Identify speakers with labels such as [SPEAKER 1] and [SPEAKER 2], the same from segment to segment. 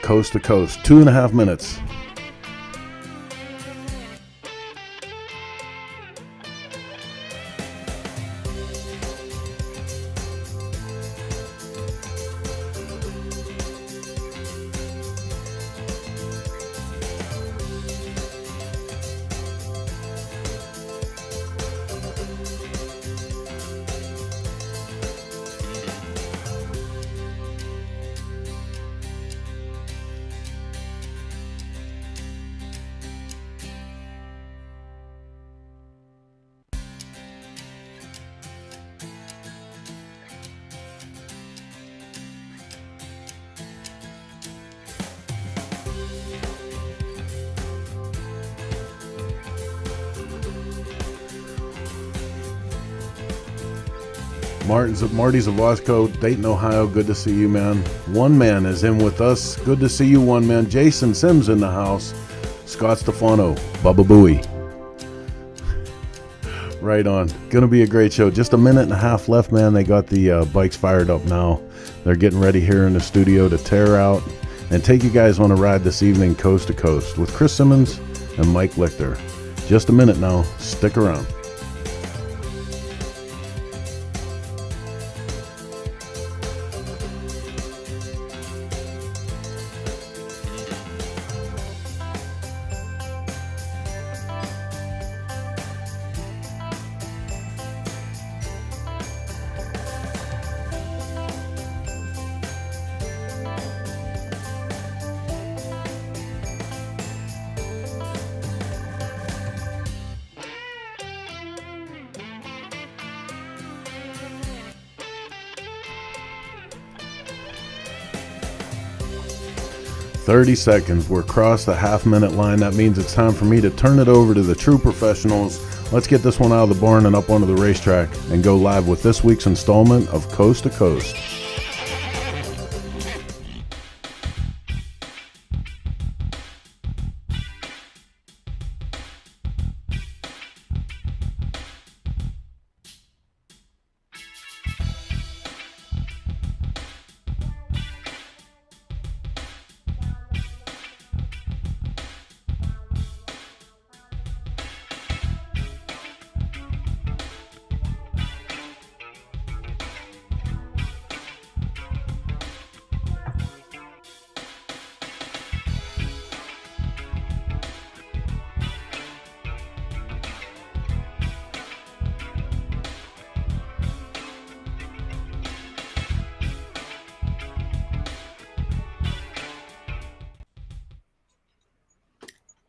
[SPEAKER 1] coast to coast. 2.5 minutes. Marty Zavosco, Dayton, Ohio. Good to see you, man. One Man is in with us. Good to see you, One Man. Jason Sims in the house. Scott Stefano, Bubba Booey. Right on. Gonna be a great show. Just a minute and a half left, man. They got the bikes fired up now. They're getting ready here in the studio to tear out and take you guys on a ride this evening, coast to coast, with Chris Simmons and Mike Lichter. Just a minute now. Stick around. "30 seconds. We're across the half-minute line. That means it's time for me to turn it over to the true professionals. Let's get this one out of the barn and up onto the racetrack and go live with this week's installment of Coast to Coast.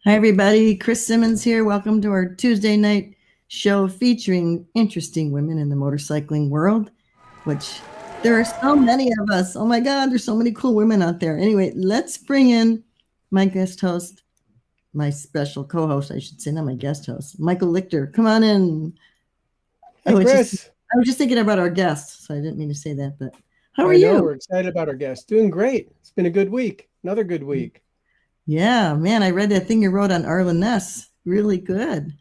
[SPEAKER 2] Hi, everybody. Chris Simmons here. Welcome to our Tuesday night show featuring interesting women in the motorcycling world, which there are so many of us. Oh, my God, there's so many cool women out there. Anyway, let's bring in my guest host, my special co-host, I should say, not my guest host, Michael Lichter. Come on in.
[SPEAKER 3] Hi, Chris.
[SPEAKER 2] I was just thinking about our guest, so I didn't mean to say that, but how are you?
[SPEAKER 3] We're excited about our guest. Doing great. It's been a good week. Another good week.
[SPEAKER 2] Yeah, man, I read that thing you wrote on Arlen Ness. Really good.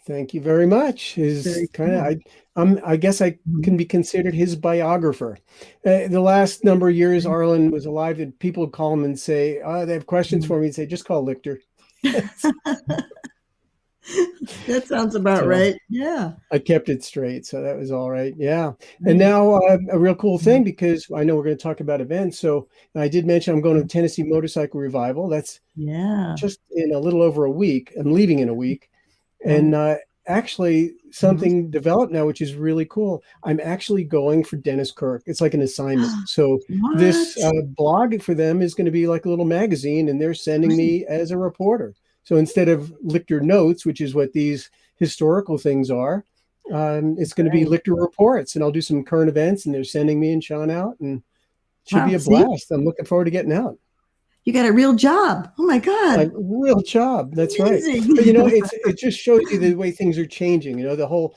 [SPEAKER 3] Thank you very much. I guess I can be considered his biographer. The last number of years Arlen was alive, and people would call him and say, they have questions for me, and say, just call Lichter.
[SPEAKER 2] That sounds about right. Yeah.
[SPEAKER 3] I kept it straight, so that was all right. Yeah. And now a real cool thing, because I know we're going to talk about events. So I did mention I'm going to the Tennessee Motorcycle Revival. That's just in a little over a week. I'm leaving in a week. And actually something developed now, which is really cool. I'm actually going for Dennis Kirk. It's like an assignment. So this blog for them is going to be like a little magazine, and they're sending me as a reporter. So instead of Lichter Notes, which is what these historical things are, it's going to be Lichter Reports, and I'll do some current events, and they're sending me and Sean out, and it should be a blast. I'm looking forward to getting out.
[SPEAKER 2] You got a real job. Oh my God.
[SPEAKER 3] A real job. That's amazing. Right. But, you know, it just shows you the way things are changing. You know, the whole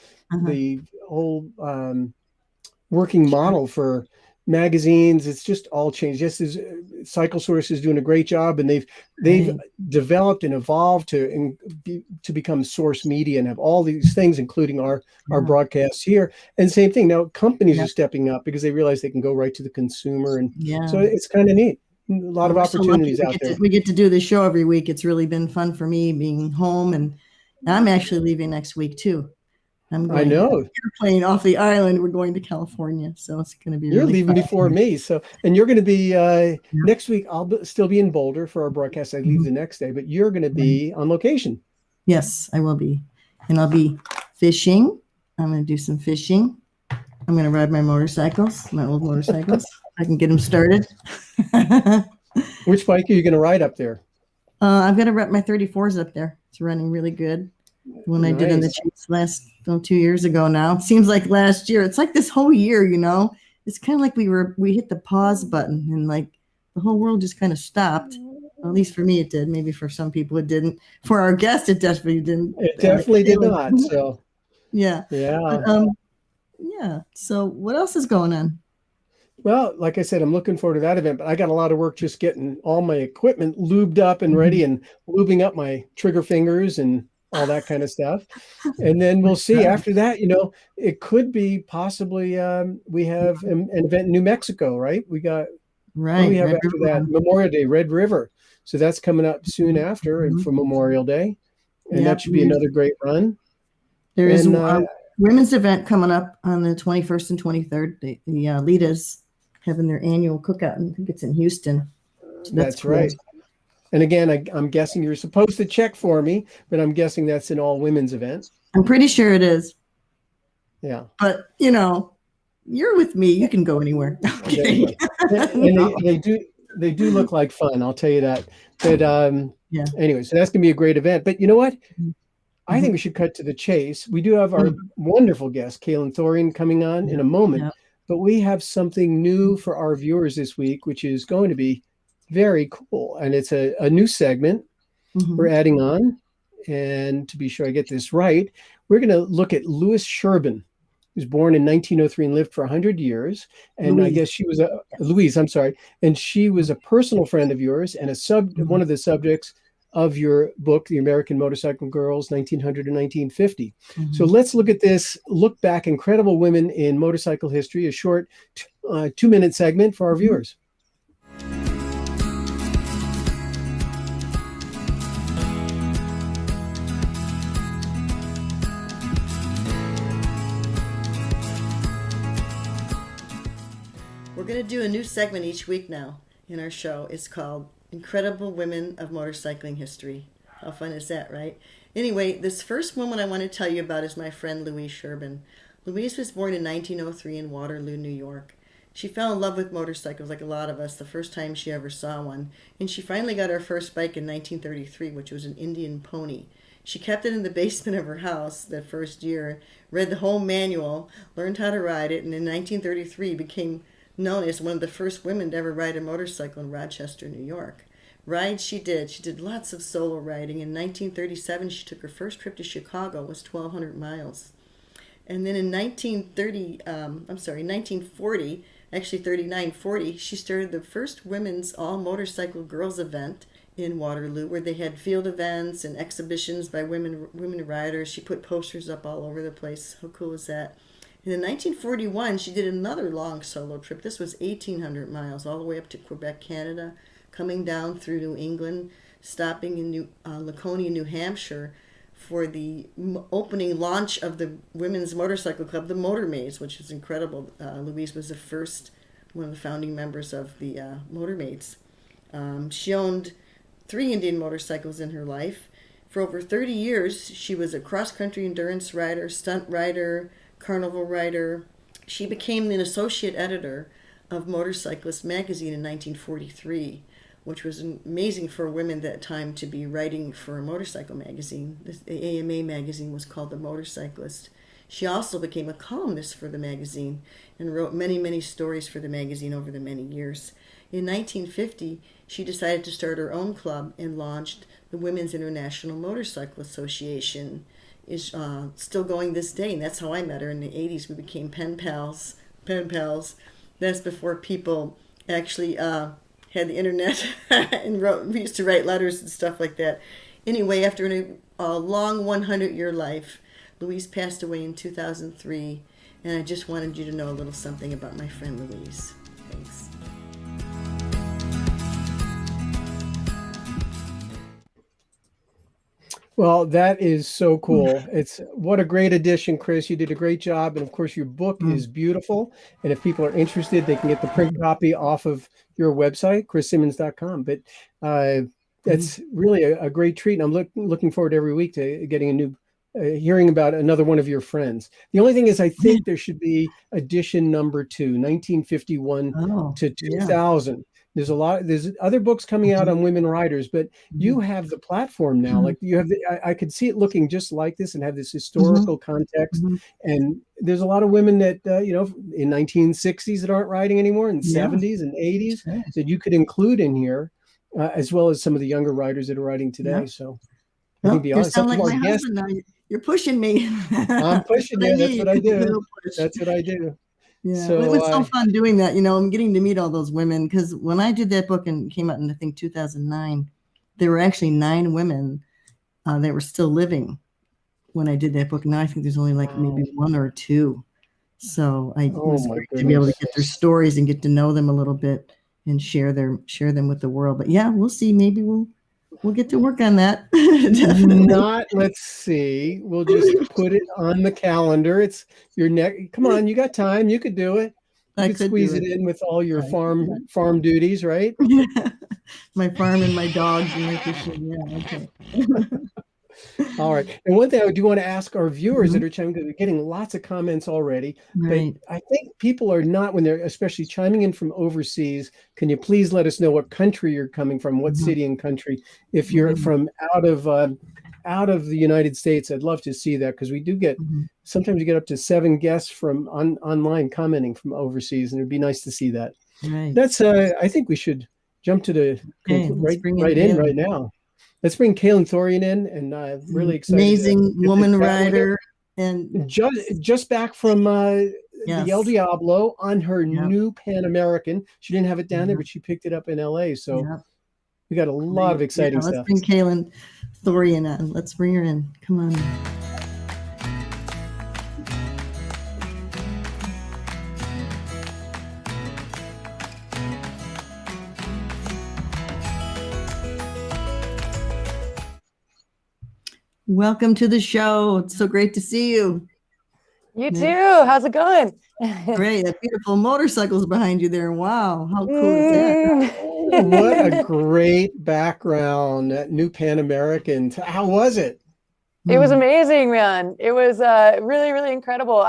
[SPEAKER 3] working model for magazines, it's just all changed. Just as Cycle Source is doing a great job, and they've developed and evolved to become source media and have all these things, including our broadcasts here. And same thing now, companies are stepping up because they realize they can go right to the consumer, and so it's kind of neat. lot of
[SPEAKER 2] We're so lucky
[SPEAKER 3] opportunities out there.
[SPEAKER 2] we get to do this show every week. It's really been fun for me being home, and I'm actually leaving next week too. I'm going
[SPEAKER 3] I know.
[SPEAKER 2] airplane off the island. We're going to California, so it's going to be
[SPEAKER 3] You're
[SPEAKER 2] really
[SPEAKER 3] leaving
[SPEAKER 2] fun.
[SPEAKER 3] before me. So, and you're going to be next week. Still be in Boulder for our broadcast. I leave the next day, but you're going to be on location.
[SPEAKER 2] Yes, I will be. And I'll be fishing. I'm going to do some fishing. I'm going to ride my motorcycles, my old motorcycles. I can get them started.
[SPEAKER 3] Which bike are you going to ride up there?
[SPEAKER 2] I'm going to rep my 34s up there. It's running really good. When I did on the Chase last 2 years ago now. It seems like last year. It's like this whole year, you know. It's kind of like we hit the pause button and like the whole world just kind of stopped. At least for me it did. Maybe for some people it didn't. For our guest it definitely didn't.
[SPEAKER 3] It definitely did not. So
[SPEAKER 2] yeah.
[SPEAKER 3] Yeah.
[SPEAKER 2] But, yeah. So what else is going on?
[SPEAKER 3] Well, like I said, I'm looking forward to that event, but I got a lot of work just getting all my equipment lubed up and ready and lubing up my trigger fingers and all that kind of stuff. And then we'll see after that, you know, it could be possibly we have an event in New Mexico, right? We got what do we have after that? Memorial Day, Red River. So that's coming up soon after and for Memorial Day. And that should be another great run.
[SPEAKER 2] There is a women's event coming up on the 21st and 23rd. The Litas having their annual cookout, and I think it's in Houston. So
[SPEAKER 3] that's cool. Right. And again, I'm guessing you're supposed to check for me, but I'm guessing that's an all women's event.
[SPEAKER 2] I'm pretty sure it is.
[SPEAKER 3] Yeah.
[SPEAKER 2] But, you know, you're with me. You can go anywhere. Okay.
[SPEAKER 3] And they do look like fun. I'll tell you that. But anyway, so that's going to be a great event. But you know what? I think we should cut to the chase. We do have our wonderful guest, Kalen Thorien, coming on in a moment. But we have something new for our viewers this week, which is going to be very cool. And it's a new segment we're adding on. And to be sure I get this right, we're going to look at Louise Sherbin, who was born in 1903 and lived for 100 years. And Louise. I guess she was Louise, I'm sorry. And she was a personal friend of yours and one of the subjects of your book, The American Motorcycle Girls, 1900 to 1950. So let's look at this, look back, incredible women in motorcycle history, a short 2-minute segment for our viewers.
[SPEAKER 2] We're going to do a new segment each week now in our show. It's called Incredible Women of Motorcycling History. How fun is that, right? Anyway, this first woman I want to tell you about is my friend Louise Sherbin. Louise was born in 1903 in Waterloo, New York. She fell in love with motorcycles like a lot of us the first time she ever saw one, and she finally got her first bike in 1933, which was an Indian pony. She kept it in the basement of her house that first year, read the whole manual, learned how to ride it, and in 1933 became known as one of the first women to ever ride a motorcycle in Rochester, New York. Ride she did. She did lots of solo riding. In 1937, she took her first trip to Chicago. It was 1,200 miles. And then in 1940, actually 39-40, she started the first women's all-motorcycle girls event in Waterloo, where they had field events and exhibitions by women riders. She put posters up all over the place. How cool is that? And in 1941, she did another long solo trip. This was 1,800 miles, all the way up to Quebec, Canada, coming down through New England, stopping in Laconia, New Hampshire, for the opening launch of the Women's Motorcycle Club, the Motor Maids, which is incredible. Louise was one of the founding members of the Motor Maids. She owned 3 Indian motorcycles in her life. For over 30 years, she was a cross-country endurance rider, stunt rider, carnival rider. She became an associate editor of Motorcyclist magazine in 1943, which was amazing for women at that time to be writing for a motorcycle magazine. The AMA magazine was called The Motorcyclist. She also became a columnist for the magazine and wrote many, many stories for the magazine over the many years. In 1950, she decided to start her own club and launched the Women's International Motorcycle Association. Is still going this day, and that's how I met her in the 80s. We became pen pals. That's before people actually had the internet and we used to write letters and stuff like that. Anyway, after a long 100-year life, Louise passed away in 2003, and I just wanted you to know a little something about my friend Louise. Thanks.
[SPEAKER 3] Well, that is so cool. It's what a great addition, Chris. You did a great job. And of course, your book is beautiful. And if people are interested, they can get the print copy off of your website, chrissimmons.com. But that's really a great treat. And I'm looking forward every week to getting a new, hearing about another one of your friends. The only thing is, I think there should be edition number 2, 1951 to 2000. Yeah. There's other books coming out on women writers, but you have the platform now. Like you have, I could see it looking just like this and have this historical context. And there's a lot of women that, in 1960s that aren't writing anymore, in 70s and 80s that you could include in here, as well as some of the younger writers that are writing today. So I think
[SPEAKER 2] you sound like my husband now. You're pushing me.
[SPEAKER 3] I'm pushing you. That's what I do. That's what I do.
[SPEAKER 2] Yeah, so, it was so fun doing that. I'm getting to meet all those women, because when I did that book and came out in, I think, 2009, there were actually 9 women that were still living when I did that book. Now I think there's only like maybe 1 or 2. So it was great to be able to get their stories and get to know them a little bit and share them with the world. But yeah, we'll see. Maybe we'll get to work on that.
[SPEAKER 3] Let's see. We'll just put it on the calendar. It's your neck. Come on, you got time. You could do it. You could squeeze it in with all your farm duties, right?
[SPEAKER 2] My farm and my dogs and my fishing. Yeah, okay.
[SPEAKER 3] All right. And one thing I do want to ask our viewers that are chiming in, they're getting lots of comments already. Right. But I think people are not, when they're especially chiming in from overseas, can you please let us know what country you're coming from, what city and country? If you're from out of the United States, I'd love to see that, because we do get, sometimes you get up to 7 guests from online commenting from overseas, and it'd be nice to see that. Right. That's, I think we should jump to the right now. Let's bring Kalen Thorien in, and really excited.
[SPEAKER 2] Amazing woman writer, and
[SPEAKER 3] just back from the El Diablo on her new Pan American. She didn't have it down there, but she picked it up in LA. So we got a lot of exciting stuff.
[SPEAKER 2] Let's bring Kalen Thorien in. Let's bring her in. Come on. Welcome to the show. It's so great to see you.
[SPEAKER 4] You too. How's it going?
[SPEAKER 2] Great. That beautiful motorcycles behind you there. Wow. How cool is that?
[SPEAKER 3] What a great background. That new Pan American. How was it?
[SPEAKER 4] It was amazing, man. It was really, really incredible.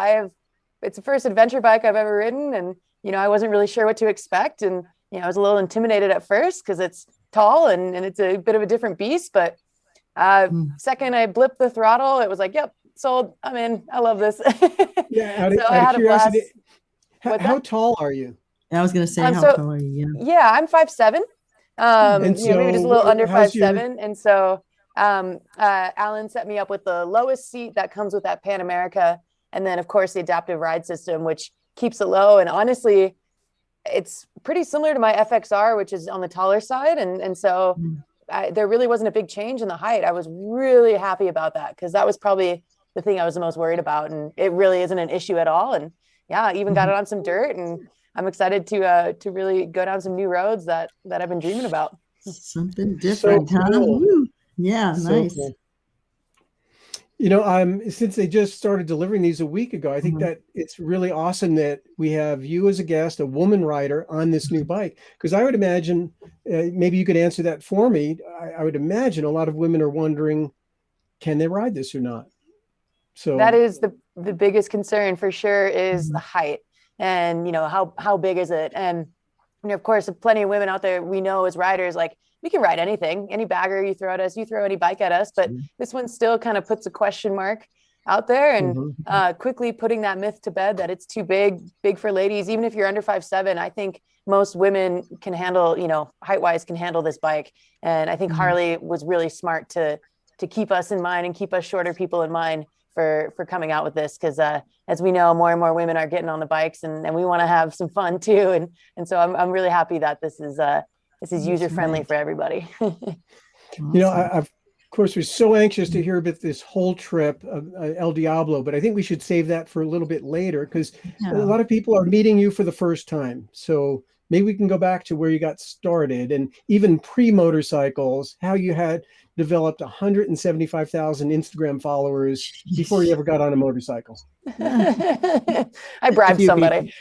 [SPEAKER 4] It's the first adventure bike I've ever ridden. And, I wasn't really sure what to expect. And, I was a little intimidated at first because it's tall and it's a bit of a different beast, but second I blipped the throttle, it was like, yep, sold. I'm in. I love this.
[SPEAKER 3] Yeah. Out of curiosity, how tall are you?
[SPEAKER 2] I was going to say, how tall are you?
[SPEAKER 4] Yeah, I'm 5'7". Maybe just a little under 5'7". And so Alan set me up with the lowest seat that comes with that Pan America. And then of course the adaptive ride system, which keeps it low. And honestly, it's pretty similar to my FXR, which is on the taller side. And so there really wasn't a big change in the height. I was really happy about that, because that was probably the thing I was the most worried about. And it really isn't an issue at all. And yeah, I even got it on some dirt, and I'm excited to really go down some new roads that I've been dreaming about.
[SPEAKER 2] Something different, so cool. Huh? Yeah, so nice. Cool.
[SPEAKER 3] Since they just started delivering these a week ago, I think that it's really awesome that we have you as a guest, a woman rider, on this new bike. Because I would imagine, maybe you could answer that for me. I would imagine a lot of women are wondering, can they ride this or not? So
[SPEAKER 4] that is the biggest concern for sure, is the height, and how big is it? And of course, plenty of women out there we know as riders, like, we can ride anything, any bagger you throw at us, you throw any bike at us, but this one still kind of puts a question mark out there, and quickly putting that myth to bed that it's too big for ladies. Even if you're under 5'7", I think most women can handle, height-wise can handle this bike. And I think Harley was really smart to keep us in mind and keep us shorter people in mind for coming out with this, because as we know, more and more women are getting on the bikes, and we want to have some fun too. And so I'm really happy that this is user-friendly for everybody.
[SPEAKER 3] Of course, we're so anxious to hear about this whole trip of El Diablo, but I think we should save that for a little bit later, because a lot of people are meeting you for the first time. So maybe we can go back to where you got started, and even pre-motorcycles, how you had developed 175,000 Instagram followers before you ever got on a motorcycle.
[SPEAKER 4] I bribed somebody.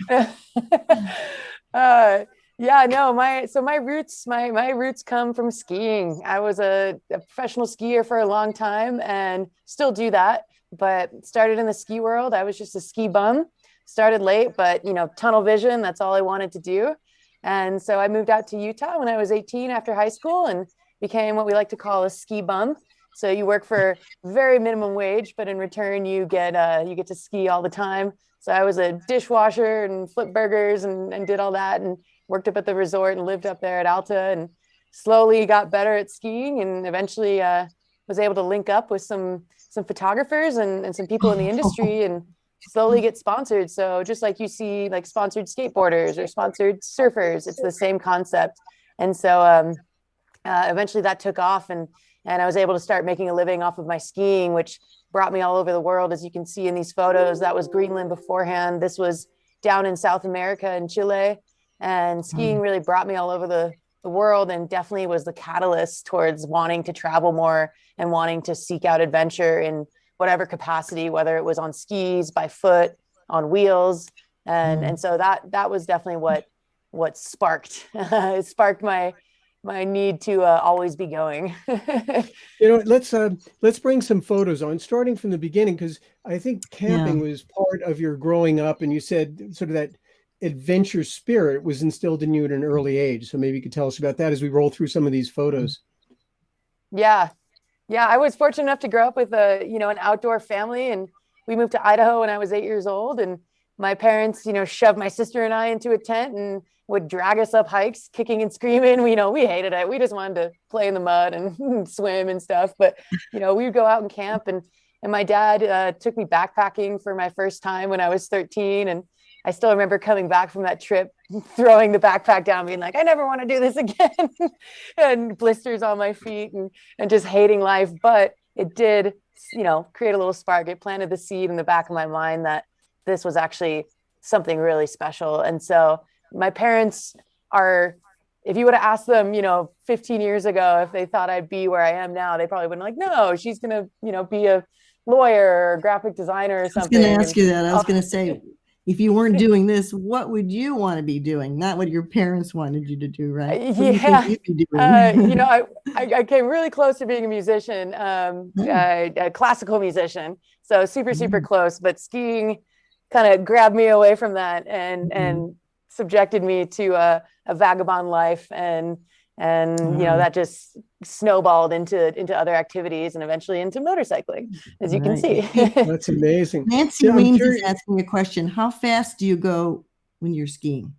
[SPEAKER 4] Yeah, no, my roots come from skiing. I was a professional skier for a long time and still do that, but started in the ski world. I was just a ski bum, started late, but tunnel vision, that's all I wanted to do. And so I moved out to Utah when I was 18 after high school and became what we like to call a ski bum. So you work for very minimum wage, but in return you get to ski all the time. So I was a dishwasher and flipped burgers and did all that and worked up at the resort and lived up there at Alta and slowly got better at skiing and eventually was able to link up with some photographers and some people in the industry and slowly get sponsored. So just like you see like sponsored skateboarders or sponsored surfers, it's the same concept. And so eventually that took off and I was able to start making a living off of my skiing, which brought me all over the world. As you can see in these photos, that was Greenland beforehand. This was down in South America in Chile. And skiing really brought me all over the world and definitely was the catalyst towards wanting to travel more and wanting to seek out adventure in whatever capacity, whether it was on skis, by foot, on wheels. And so that was definitely what sparked, it sparked my need to always be going.
[SPEAKER 3] Let's bring some photos on, starting from the beginning, because I think camping was part of your growing up, and you said sort of that adventure spirit was instilled in you at an early age. So maybe you could tell us about that as we roll through some of these photos.
[SPEAKER 4] Yeah, I was fortunate enough to grow up with an outdoor family, and we moved to Idaho when I was 8 years old, and my parents, shoved my sister and I into a tent and would drag us up hikes, kicking and screaming. We hated it. We just wanted to play in the mud and swim and stuff. But, we would go out and camp. And my dad took me backpacking for my first time when I was 13. And I still remember coming back from that trip, throwing the backpack down, being like, I never want to do this again. And blisters on my feet and just hating life. But it did, create a little spark. It planted the seed in the back of my mind that this was actually something really special. And so my parents if you would have asked them, 15 years ago, if they thought I'd be where I am now, they probably wouldn't no, she's going to, be a lawyer or graphic designer or something.
[SPEAKER 2] I was going to ask you that. I was going to say, if you weren't doing this, what would you want to be doing? Not what your parents wanted you to do, right?
[SPEAKER 4] I came really close to being a musician, a classical musician. So super close, but skiing kind of grabbed me away from that and subjected me to a vagabond life and that just snowballed into other activities and eventually into motorcycling, as you can see.
[SPEAKER 3] That's amazing.
[SPEAKER 2] Nancy Weems is asking a question. How fast do you go when you're skiing?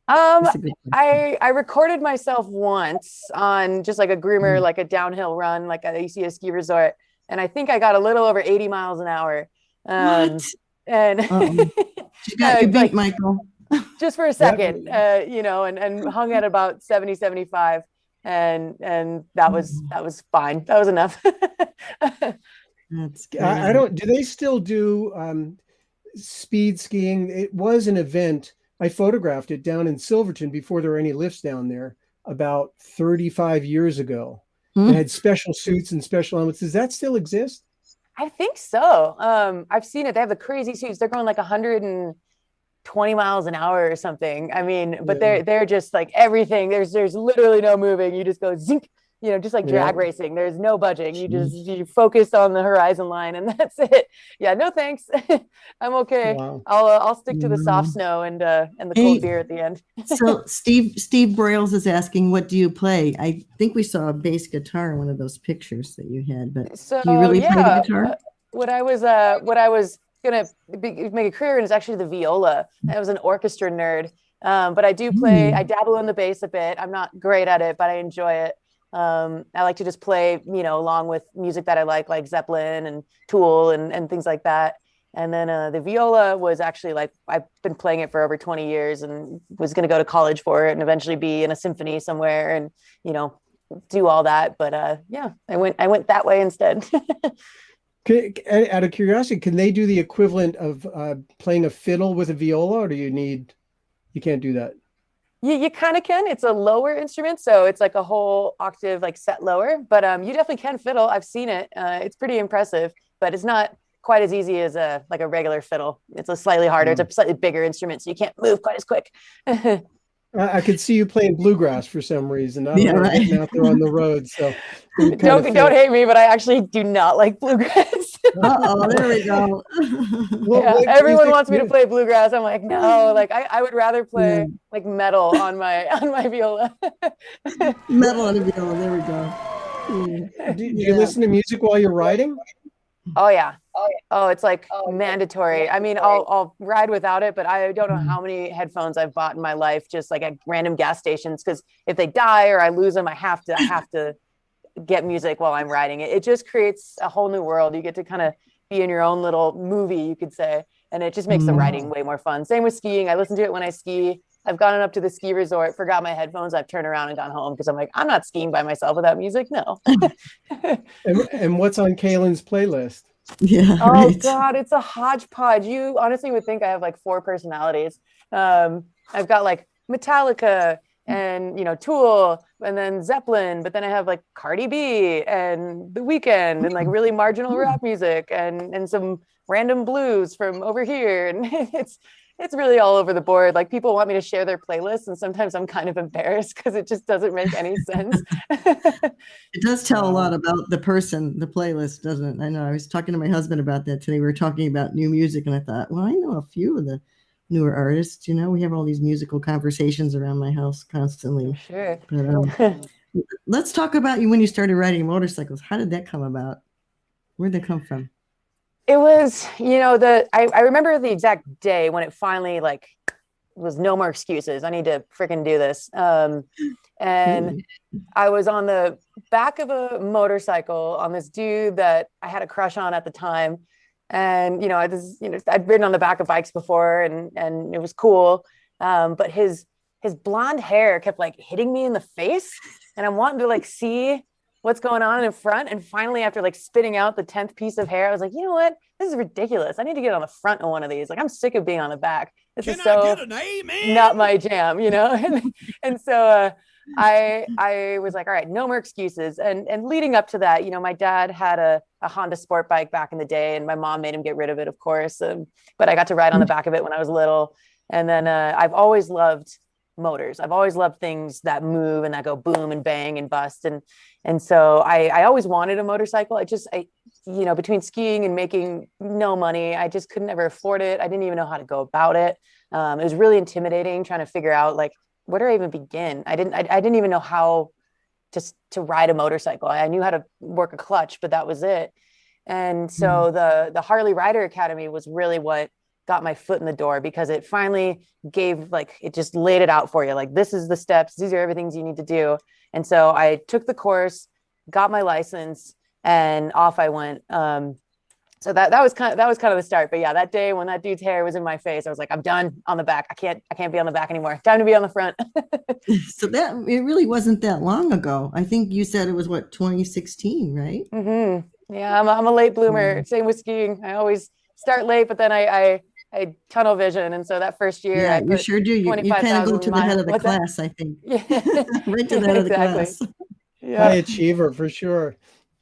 [SPEAKER 4] I recorded myself once on just like a groomer, like a downhill run, like you see a ski resort. And I think I got a little over 80 miles an hour.
[SPEAKER 2] What?
[SPEAKER 4] And
[SPEAKER 2] you got your beat, Michael.
[SPEAKER 4] Just for a second, and hung at about 70, 75. And that was fine. That was enough.
[SPEAKER 2] That's good.
[SPEAKER 3] Do they still do speed skiing? It was an event. I photographed it down in Silverton before there were any lifts down there about 35 years ago. They had special suits and special helmets. Does that still exist?
[SPEAKER 4] I think so. I've seen it. They have the crazy suits. They're going like 120 miles an hour or something. I mean, but they're just like everything. There's literally no moving. You just go zink, just like drag racing. There's no budging. You focus on the horizon line and that's it. Yeah, no thanks. I'm okay. Wow. I'll stick to the soft snow and the cold beer at the end.
[SPEAKER 2] So Steve Broyles is asking, what do you play? I think we saw a bass guitar in one of those pictures that you had, but do you really play the guitar?
[SPEAKER 4] What I was gonna make a career in is actually the viola. I was an orchestra nerd, but I do play. I dabble in the bass a bit. I'm not great at it, but I enjoy it. I like to just play, along with music that I like Zeppelin and Tool and things like that. And then the viola was actually like, I've been playing it for over 20 years and was going to go to college for it and eventually be in a symphony somewhere and, do all that. But I went that way instead.
[SPEAKER 3] Out of curiosity, can they do the equivalent of playing a fiddle with a viola, or you can't do that?
[SPEAKER 4] You kind of can. It's a lower instrument, so it's like a whole octave like set lower, but you definitely can fiddle. I've seen it. It's pretty impressive, but it's not quite as easy as a regular fiddle. It's a slightly harder, it's a slightly bigger instrument, so you can't move quite as quick.
[SPEAKER 3] I could see you playing bluegrass for some reason. I don't know,
[SPEAKER 2] right.
[SPEAKER 3] getting out there on the road. So
[SPEAKER 4] don't hate me, but I actually do not like bluegrass.
[SPEAKER 2] There we go.
[SPEAKER 4] Everyone wants me to play bluegrass. I'm like, no, like I would rather play like metal on my viola.
[SPEAKER 2] Metal on a viola. There we go.
[SPEAKER 3] Do you listen to music while you're riding?
[SPEAKER 4] Oh yeah. Oh, it's like mandatory. I mean, I'll ride without it, but I don't know how many headphones I've bought in my life, just like at random gas stations. Because if they die or I lose them, I have to get music while I'm riding. It just creates a whole new world. You get to kind of be in your own little movie, you could say, and it just makes the riding way more fun. Same with skiing. I listen to it when I ski. I've gone up to the ski resort, forgot my headphones. I've turned around and gone home because I'm like, I'm not skiing by myself without music. No.
[SPEAKER 3] and what's on Kalen's playlist?
[SPEAKER 2] Yeah.
[SPEAKER 4] Oh
[SPEAKER 2] right.
[SPEAKER 4] God, it's a hodgepodge. You honestly would think I have like 4 personalities. I've got like Metallica and Tool and then Zeppelin, but then I have like Cardi B and The Weeknd and like really marginal rap music and some random blues from over here. And it's really all over the board. Like people want me to share their playlists, and sometimes I'm kind of embarrassed because it just doesn't make any sense.
[SPEAKER 2] It does tell a lot about the person, the playlist, doesn't it? I know. I was talking to my husband about that today. We were talking about new music, and I thought, well, I know a few of the newer artists. We have all these musical conversations around my house constantly.
[SPEAKER 4] Sure.
[SPEAKER 2] But let's talk about you when you started riding motorcycles. How did that come about? Where'd that come from?
[SPEAKER 4] It was, I remember the exact day when it finally was no more excuses. I need to freaking do this. And I was on the back of a motorcycle on this dude that I had a crush on at the time. And, I'd ridden on the back of bikes before and it was cool. But his blonde hair kept hitting me in the face, and I'm wanting to see what's going on in front. And finally, after spitting out the 10th piece of hair, I was like, you know what? This is ridiculous. I need to get on the front of one of these. I'm sick of being on the back. This is so not my jam, and so I was like, all right, no more excuses. And leading up to that, my dad had a Honda sport bike back in the day, and my mom made him get rid of it, of course. But I got to ride on the back of it when I was little. And then I've always loved motors. I've always loved things that move and that go boom and bang and bust. And so I always wanted a motorcycle. I between skiing and making no money, I just could never afford it. I didn't even know how to go about it. It was really intimidating trying to figure out where do I even begin? I didn't even know how to ride a motorcycle. I knew how to work a clutch, but that was it. And so the Harley Rider Academy was really what got my foot in the door, because it finally gave it just laid it out for you. This is the steps. These are everything you need to do. And so I took the course, got my license, and off I went. So that was kind of the start. But yeah, that day when that dude's hair was in my face, I was like, I'm done on the back. I can't be on the back anymore. Time to be on the front.
[SPEAKER 2] So that it really wasn't that long ago. I think you said it was 2016, right?
[SPEAKER 4] Mm-hmm. Yeah, I'm a late bloomer. Same with skiing. I always start late, but then I tunnel vision, and so that first year,
[SPEAKER 2] yeah, you sure do. You kind of go to the head of the class, I think.
[SPEAKER 4] Yeah,
[SPEAKER 2] right to the head of the class.
[SPEAKER 3] Yeah. High achiever for sure.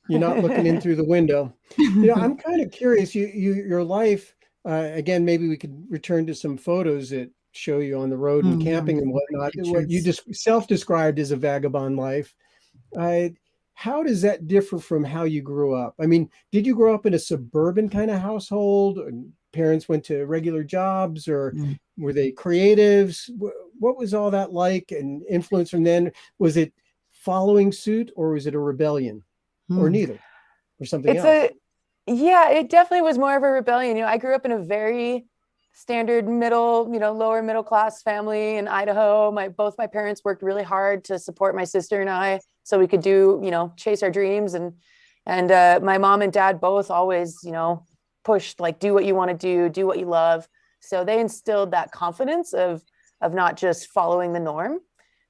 [SPEAKER 3] You're not looking in through the window. I'm kind of curious. Your life. Again, maybe we could return to some photos that show you on the road and camping and whatnot. What you just self-described as a vagabond life. How does that differ from how you grew up? I mean, did you grow up in a suburban kind of household? Parents went to regular jobs, or were they creatives? What was all that like, and influence from then? Was it following suit, or was it a rebellion, or neither, or something else?
[SPEAKER 4] It definitely was more of a rebellion. I grew up in a very standard lower middle class family in Idaho. Both my parents worked really hard to support my sister and I, so we could chase our dreams. And my mom and dad both always, pushed do what you want to do what you love. So they instilled that confidence of not just following the norm.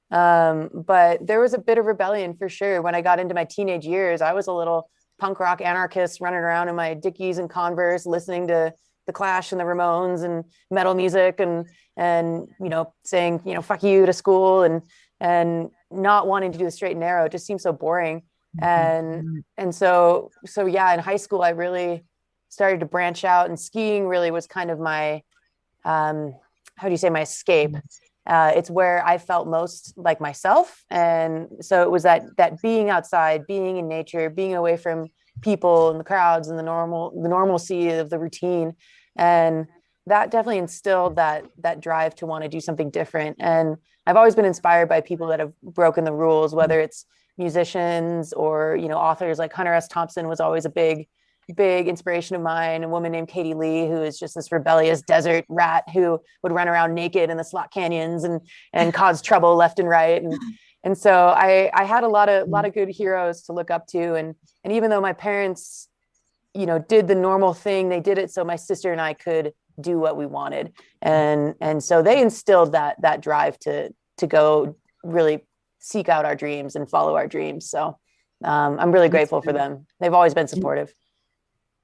[SPEAKER 4] But there was a bit of rebellion for sure. When I got into my teenage years, I was a little punk rock anarchist running around in my Dickies and Converse, listening to the Clash and the Ramones and metal music and saying, fuck you to school and not wanting to do the straight and narrow. It just seems so boring. And so yeah, in high school, I really started to branch out, and skiing really was kind of my, my escape. It's where I felt most like myself. And so it was that being outside, being in nature, being away from people and the crowds and the normalcy of the routine. And that definitely instilled that drive to want to do something different. And I've always been inspired by people that have broken the rules, whether it's musicians or, authors. Like Hunter S. Thompson was always a big inspiration of mine. A woman named Katie Lee, who is just this rebellious desert rat who would run around naked in the slot canyons and cause trouble left and right. And so I had a lot of good heroes to look up to. And even though my parents, did the normal thing, they did it so my sister and I could do what we wanted. And so they instilled that drive to go really seek out our dreams and follow our dreams. So I'm really grateful for them. They've always been supportive.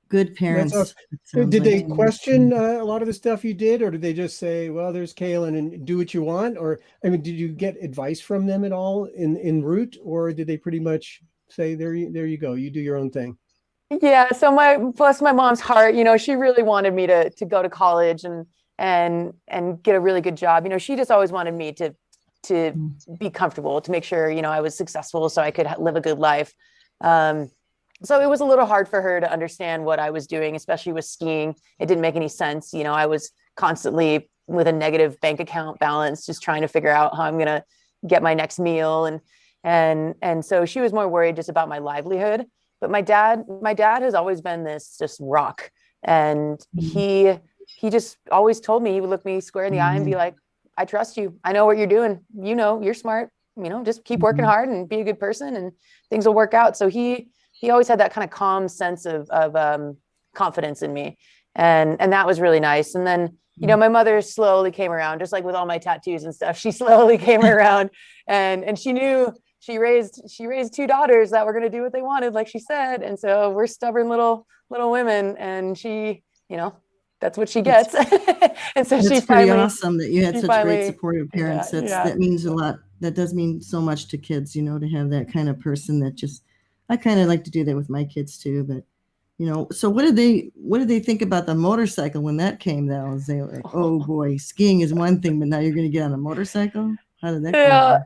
[SPEAKER 2] Good parents.
[SPEAKER 3] Awesome. Did they question a lot of the stuff you did, or did they just say, well, there's Kalen and do what you want? Or, did you get advice from them at all en route, or did they pretty much say, there you go, you do your own thing?
[SPEAKER 4] Yeah. So bless my mom's heart, she really wanted me to go to college and get a really good job. She just always wanted me to be comfortable, to make sure, I was successful so I could live a good life. So it was a little hard for her to understand what I was doing, especially with skiing. It didn't make any sense. I was constantly with a negative bank account balance, just trying to figure out how I'm going to get my next meal. And so she was more worried just about my livelihood. But my dad has always been this just rock. And he just always told me, he would look me square in the eye and be like, I trust you. I know what you're doing. You're smart, just keep working hard and be a good person and things will work out. So he always had that kind of calm sense of confidence in me. And that was really nice. And then, my mother slowly came around, just like with all my tattoos and stuff. She slowly came around and she knew she raised two daughters that were going to do what they wanted, like she said. And so we're stubborn little women, and she, that's what she gets. And so
[SPEAKER 2] it's pretty awesome that you had such great supportive parents. That means a lot. That does mean so much to kids, to have that kind of person that just, I kind of like to do that with my kids too, but so what did they think about the motorcycle when that came down? Was they like, oh boy, skiing is one thing, but now you're going to get on a motorcycle? How did that go?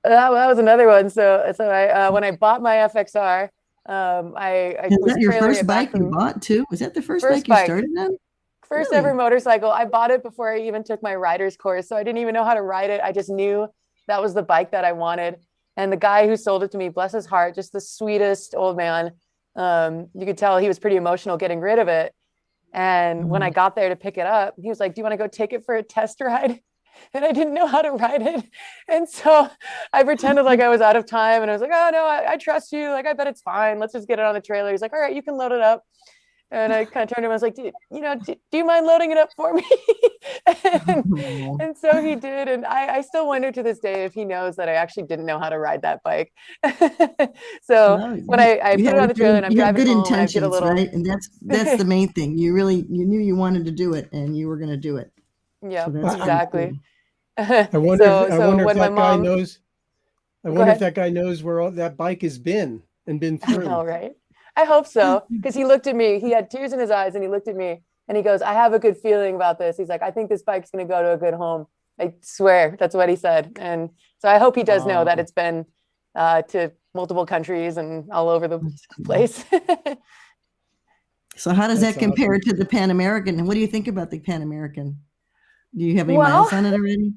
[SPEAKER 4] That was another one. So I when I bought my FXR, I
[SPEAKER 2] was
[SPEAKER 4] was
[SPEAKER 2] that your first bike you bought too? Was that the first bike you started on?
[SPEAKER 4] First ever motorcycle. I bought it before I even took my rider's course, so I didn't even know how to ride it. I just knew that was the bike that I wanted. And the guy who sold it to me, bless his heart, just the sweetest old man. You could tell he was pretty emotional getting rid of it. And when I got there to pick it up, he was like, do you want to go take it for a test ride? And I didn't know how to ride it. And so I pretended like I was out of time. And I was like, oh no, I trust you. Like, I bet it's fine. Let's just get it on the trailer. He's like, all right, you can load it up. And I kind of turned to him. I was like, do you mind loading it up for me? and so he did. And I still wonder to this day if he knows that I actually didn't know how to ride that bike. When I put it on the trailer and I'm driving home,
[SPEAKER 2] intentions,
[SPEAKER 4] I get a little,
[SPEAKER 2] right? And that's the main thing. You knew you wanted to do it, and you were going to do it.
[SPEAKER 4] Yeah, so exactly.
[SPEAKER 3] I wonder if that guy knows. I wonder if that guy knows where all that bike has been through.
[SPEAKER 4] All right. I hope so, because he looked at me. He had tears in his eyes, and he looked at me, and he goes, "I have a good feeling about this." He's like, "I think this bike's going to go to a good home." I swear, that's what he said. And so I hope he does know that it's been to multiple countries and all over the place.
[SPEAKER 2] So how does that compare to the Pan American? And what do you think about the Pan American? Do you have any miles on it already?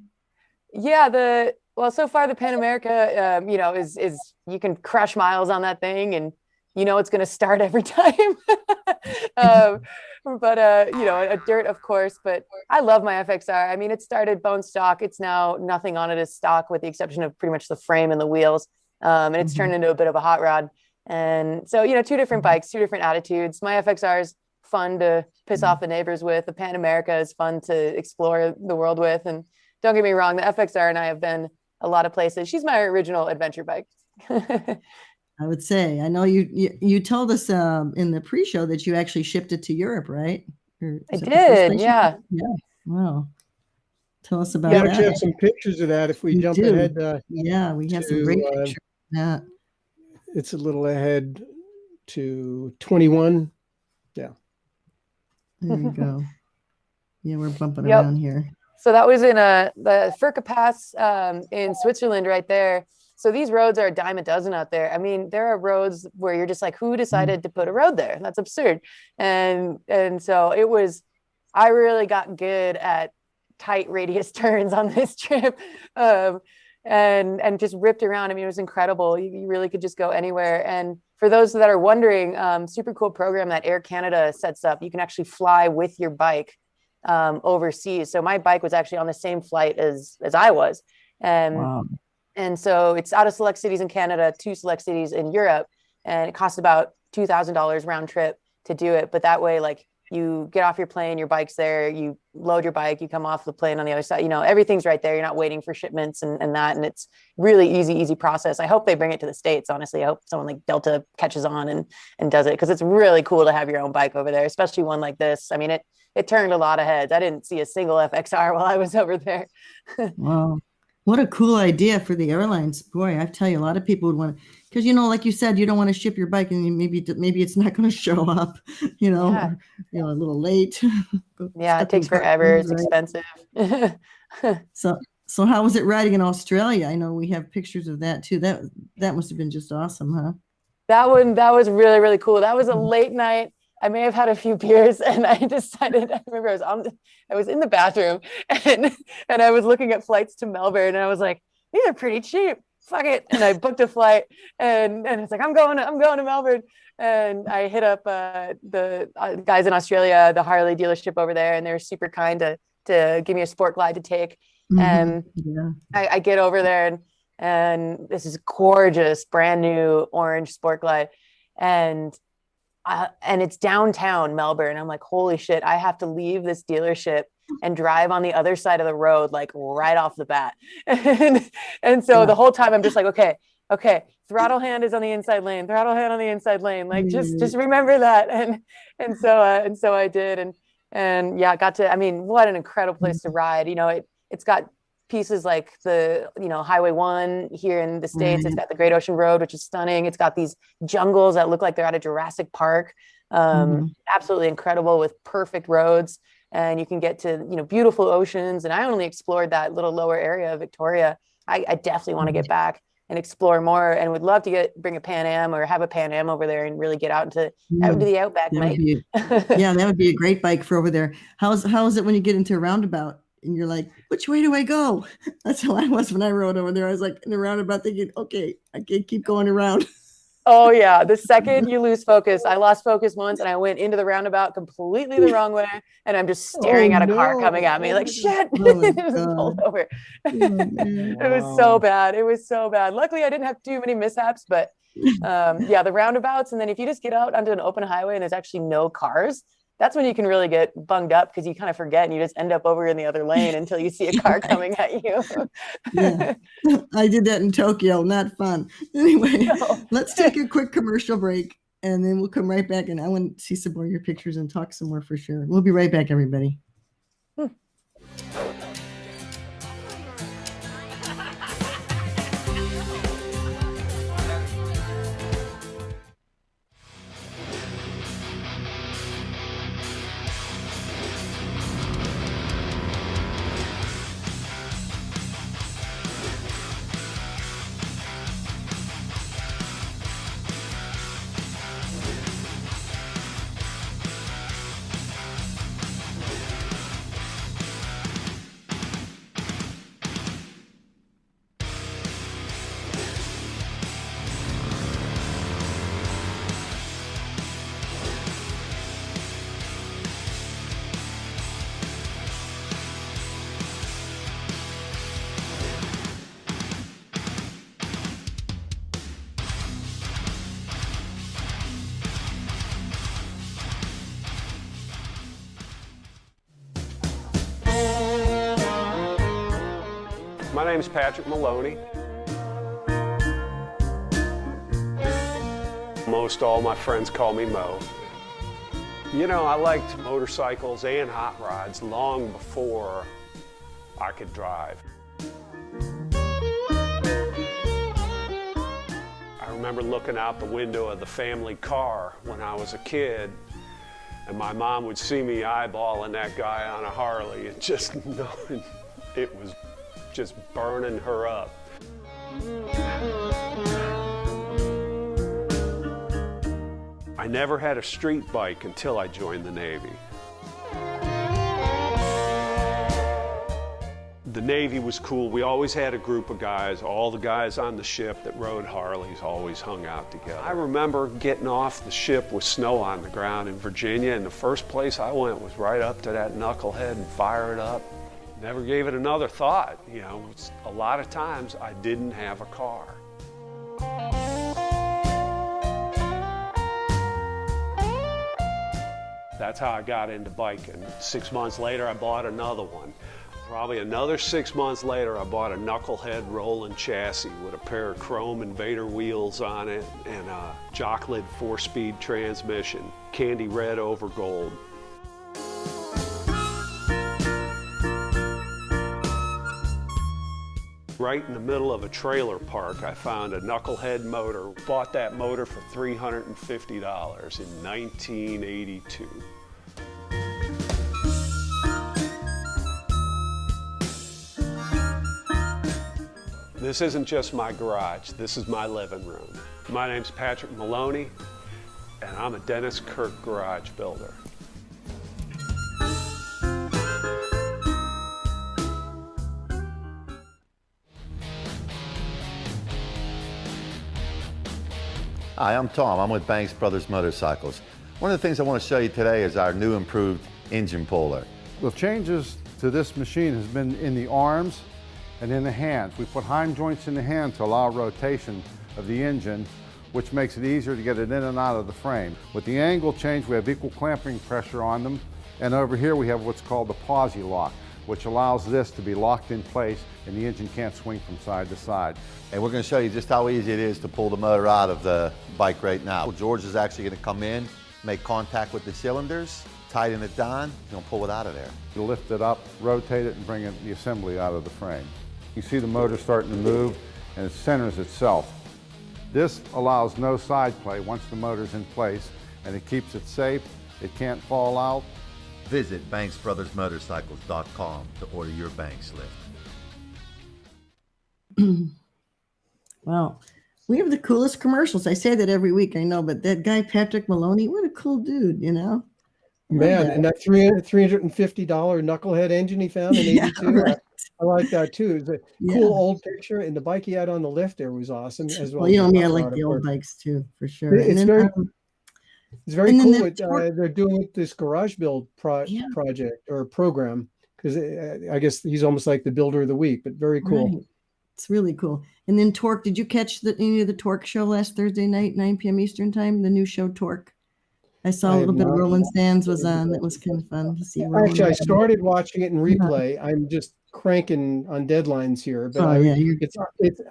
[SPEAKER 4] Yeah, so far the Pan America, is you can crush miles on that thing, and it's going to start every time. But a dirt, of course. But I love my FXR. I mean, it started bone stock. It's now nothing on it is stock, with the exception of pretty much the frame and the wheels. And it's turned into a bit of a hot rod. And so, two different bikes, two different attitudes. My FXR is fun to piss off the neighbors with. The Pan America is fun to explore the world with. And don't get me wrong, the FXR and I have been a lot of places. She's my original adventure bike.
[SPEAKER 2] I would say, I know you told us in the pre-show that you actually shipped it to Europe, right?
[SPEAKER 4] I did, yeah.
[SPEAKER 2] Yeah. Wow. Tell us about
[SPEAKER 3] We
[SPEAKER 2] that.
[SPEAKER 3] actually have some pictures of that if we jump ahead.
[SPEAKER 2] Yeah, we have some great pictures of that.
[SPEAKER 3] It's a little ahead to 21. Yeah.
[SPEAKER 2] There you go. Yeah, we're bumping around here.
[SPEAKER 4] So that was in the Furka Pass in Switzerland right there. So these roads are a dime a dozen out there. I mean, there are roads where you're just like, who decided to put a road there? That's absurd. And so it was, I really got good at tight radius turns on this trip, and just ripped around. I mean, it was incredible. You really could just go anywhere. And for those that are wondering, super cool program that Air Canada sets up. You can actually fly with your bike overseas. So my bike was actually on the same flight as I was. And so it's out of select cities in Canada, 2 select cities in Europe, and it costs about $2,000 round trip to do it. But that way, like, you get off your plane, your bike's there, you load your bike, you come off the plane on the other side, everything's right there. You're not waiting for shipments and that. And it's really easy process. I hope they bring it to the States. Honestly, I hope someone like Delta catches on and does it, because it's really cool to have your own bike over there, especially one like this. I mean, it turned a lot of heads. I didn't see a single FXR while I was over there.
[SPEAKER 2] Wow. What a cool idea for the airlines. Boy, I tell you, a lot of people would want to, because, like you said, you don't want to ship your bike and maybe it's not going to show up, or, a little late.
[SPEAKER 4] Yeah, it takes forever. It's expensive.
[SPEAKER 2] So how was it riding in Australia? I know we have pictures of that too. That must have been just awesome, huh?
[SPEAKER 4] That was really, really cool. That was a late night. I may have had a few beers, and I decided, I remember I was in the bathroom and I was looking at flights to Melbourne, and I was like, these are pretty cheap. Fuck it. And I booked a flight, and it's like, I'm going to Melbourne. And I hit up the guys in Australia, the Harley dealership over there, and they're super kind to give me a sport glide to take. And I get over there, and this is gorgeous, brand new orange sport glide. And it's downtown Melbourne. I'm like, holy shit, I have to leave this dealership and drive on the other side of the road, like right off the bat. And so the whole time I'm just like, okay, throttle hand is on the inside lane, like just remember that. And so I did. And yeah, got to, I mean, what an incredible place to ride. It's got pieces like the Highway 1 here in the States. It's got the Great Ocean Road, which is stunning. It's got these jungles that look like they're out of Jurassic Park. Absolutely incredible, with perfect roads, and you can get to beautiful oceans. And I only explored that little lower area of Victoria. I definitely want to get back and explore more, and would love to bring a Pan Am or have a Pan Am over there and really get out into the outback, mate.
[SPEAKER 2] Yeah, that would be a great bike for over there. How is it when you get into a roundabout and you're like, which way do I go? That's how I was when I rode over there. I was like in the roundabout thinking, okay, I can't keep going around.
[SPEAKER 4] Oh yeah. The second you lose focus, I lost focus once and I went into the roundabout completely the wrong way. And I'm just staring at a car coming at me like, shit. It was pulled over. It was so bad. It was so bad. Luckily I didn't have too many mishaps, but the roundabouts. And then if you just get out onto an open highway and there's actually no cars, that's when you can really get bunged up, because you kind of forget and you just end up over in the other lane until you see a car coming at you.
[SPEAKER 2] Yeah, I did that in Tokyo. Not fun. Anyway, let's take a quick commercial break, and then we'll come right back. And I want to see some more of your pictures and talk some more for sure. We'll be right back, everybody.
[SPEAKER 5] My name is Patrick Maloney. Most all my friends call me Mo. You know, I liked motorcycles and hot rods long before I could drive. I remember looking out the window of the family car when I was a kid, and my mom would see me eyeballing that guy on a Harley and just knowing it was just burning her up. I never had a street bike until I joined the Navy. The Navy was cool. We always had a group of guys. All the guys on the ship that rode Harleys always hung out together. I remember getting off the ship with snow on the ground in Virginia, and the first place I went was right up to that knucklehead and fire it up. Never gave it another thought. You know, a lot of times I didn't have a car. That's how I got into biking. 6 months later, I bought another one. Probably another 6 months later, I bought a knucklehead rolling chassis with a pair of chrome Invader wheels on it and a Jocklid 4-speed transmission, candy red over gold. Right in the middle of a trailer park, I found a knucklehead motor. Bought that motor for $350 in 1982. This isn't just my garage, this is my living room. My name's Patrick Maloney, and I'm a Dennis Kirk garage builder.
[SPEAKER 6] Hi, I'm Tom. I'm with Banks Brothers Motorcycles. One of the things I want to show you today is our new improved engine puller.
[SPEAKER 7] The changes to this machine has been in the arms and in the hands. We put heim joints in the hand to allow rotation of the engine, which makes it easier to get it in and out of the frame. With the angle change, we have equal clamping pressure on them. And over here we have what's called the posi lock, which allows this to be locked in place and the engine can't swing from side to side.
[SPEAKER 6] And we're going to show you just how easy it is to pull the motor out of the bike right now. George is actually going to come in, make contact with the cylinders, tighten it down, and he'll pull it out of there.
[SPEAKER 7] You lift it up, rotate it, and bring the assembly out of the frame. You see the motor starting to move and it centers itself. This allows no side play once the motor's in place, and it keeps it safe, it can't fall out.
[SPEAKER 6] Visit BanksBrothersMotorcycles.com to order your Banks lift.
[SPEAKER 2] Wow. We have the coolest commercials. I say that every week, I know, but that guy, Patrick Maloney, what a cool dude, you know?
[SPEAKER 3] Man, and that $350 knucklehead engine he found in 82,
[SPEAKER 2] Yeah, right.
[SPEAKER 3] I like that too. It's a cool old picture, and the bike he had on the lift there was awesome as well.
[SPEAKER 2] Well, you know me, I like the old bikes too, for sure.
[SPEAKER 3] It's
[SPEAKER 2] and then,
[SPEAKER 3] very
[SPEAKER 2] and then
[SPEAKER 3] cool
[SPEAKER 2] the
[SPEAKER 3] what
[SPEAKER 2] torque-
[SPEAKER 3] they're doing with this garage build project or program, because I guess he's almost like the builder of the week, but very cool.
[SPEAKER 2] Right. It's really cool. And then Torque, did you catch any of the Torque show last Thursday night, 9 p.m. Eastern time, the new show Torque? I saw a little bit of Roland Sands was on. That was kind of fun to see.
[SPEAKER 3] Actually, I started watching it in replay. I'm just cranking on deadlines here, but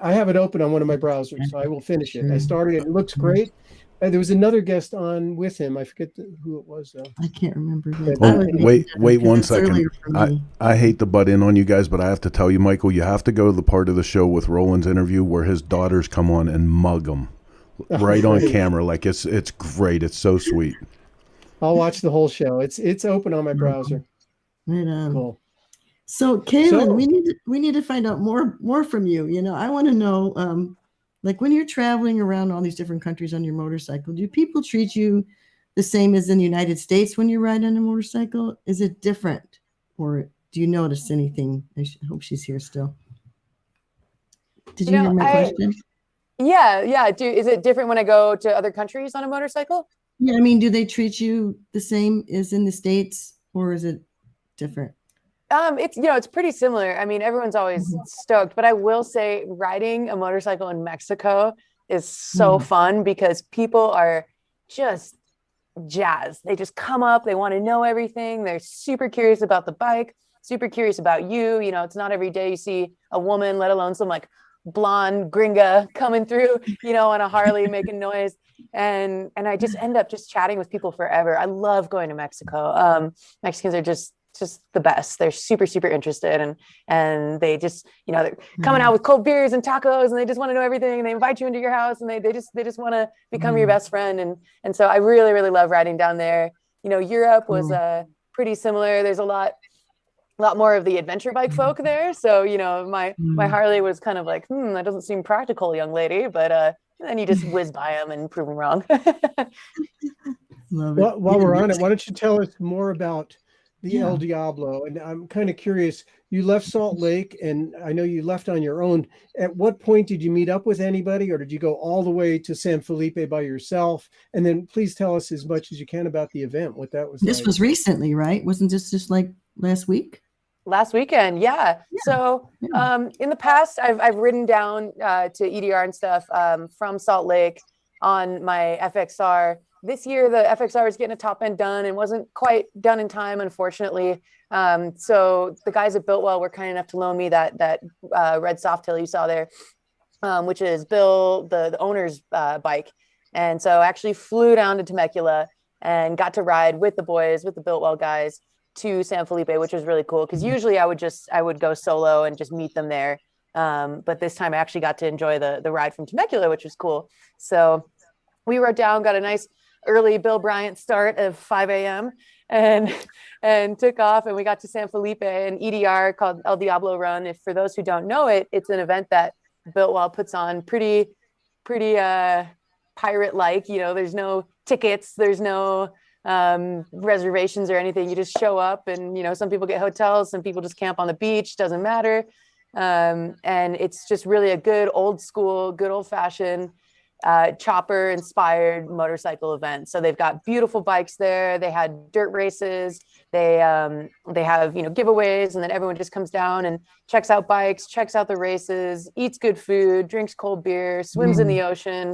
[SPEAKER 3] I have it open on one of my browsers, so I will finish it. I started it. It looks great. There was another guest on with him. I forget who it was, though.
[SPEAKER 2] I can't remember.
[SPEAKER 1] Wait 1 second. I hate to butt in on you guys, but I have to tell you, Michael, you have to go to the part of the show with Roland's interview where his daughters come on and mug him right on camera. Like it's great. It's so sweet.
[SPEAKER 3] I'll watch the whole show. It's open on my browser.
[SPEAKER 2] Right on.
[SPEAKER 3] Cool.
[SPEAKER 2] So, Kalen, we need to find out more from you. You know, I want to know. Like when you're traveling around all these different countries on your motorcycle, do people treat you the same as in the United States when you ride on a motorcycle? Is it different, or do you notice anything? I hope she's here still. Did you hear my question?
[SPEAKER 4] Yeah. Is it different when I go to other countries on a motorcycle?
[SPEAKER 2] Yeah, I mean, do they treat you the same as in the States, or is it different?
[SPEAKER 4] It's pretty similar. I mean, everyone's always stoked, but I will say riding a motorcycle in Mexico is so fun because people are just jazzed. They just come up, they want to know everything. They're super curious about the bike, super curious about you. You know, it's not every day you see a woman, let alone some like blonde gringa coming through, on a Harley making noise. And I just end up just chatting with people forever. I love going to Mexico. Mexicans are just the best. They're super, super interested, and they just, they're coming out with cold beers and tacos, and they just want to know everything, and they invite you into your house, and they just want to become your best friend. And so I really, really love riding down there. Europe was pretty similar. There's a lot more of the adventure bike folk there. So, my Harley was kind of like, that doesn't seem practical, young lady, but then you just whiz by them and prove them wrong.
[SPEAKER 2] Love it.
[SPEAKER 3] Well, while we're on it, why don't you tell us more about the El Diablo? And I'm kind of curious, you left Salt Lake, and I know you left on your own. At what point did you meet up with anybody, or did you go all the way to San Felipe by yourself? And then please tell us as much as you can about the event, what that was
[SPEAKER 2] This
[SPEAKER 3] like.
[SPEAKER 2] was recently, right? Wasn't this just like last week?
[SPEAKER 4] Last weekend, yeah. So in the past, I've ridden down to EDR and stuff from Salt Lake on my FXR. This year, the FXR was getting a top end done and wasn't quite done in time, unfortunately. So the guys at Biltwell were kind enough to loan me that red Softail you saw there, which is Bill, the owner's bike. And so I actually flew down to Temecula and got to ride with the boys, with the Biltwell guys, to San Felipe, which was really cool. Because usually I would go solo and just meet them there. But this time I actually got to enjoy the ride from Temecula, which was cool. So we rode down, got a nice early Bill Bryant start of 5 a.m. and took off, and we got to San Felipe, an EDR called El Diablo Run. If for those who don't know it, it's an event that Biltwell puts on pretty pirate-like. There's no tickets, there's no reservations or anything. You just show up, and some people get hotels, some people just camp on the beach, doesn't matter. And it's just really a good old school, good old fashioned chopper inspired motorcycle event. So they've got beautiful bikes there. They had dirt races. They have giveaways, and then everyone just comes down and checks out bikes, checks out the races, eats good food, drinks cold beer, swims in the ocean,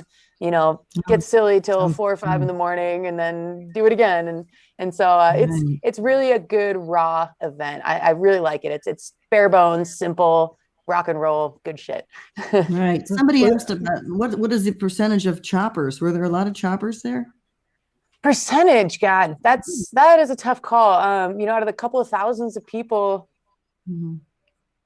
[SPEAKER 4] gets silly till 4 or 5 in the morning, and then do it again. And so it's really a good raw event. I really like it. It's bare bones, simple, rock and roll, good shit.
[SPEAKER 2] Right. Somebody asked about what is the percentage of choppers? Were there a lot of choppers there?
[SPEAKER 4] Percentage, God, that is a tough call. Out of the couple of thousands of people,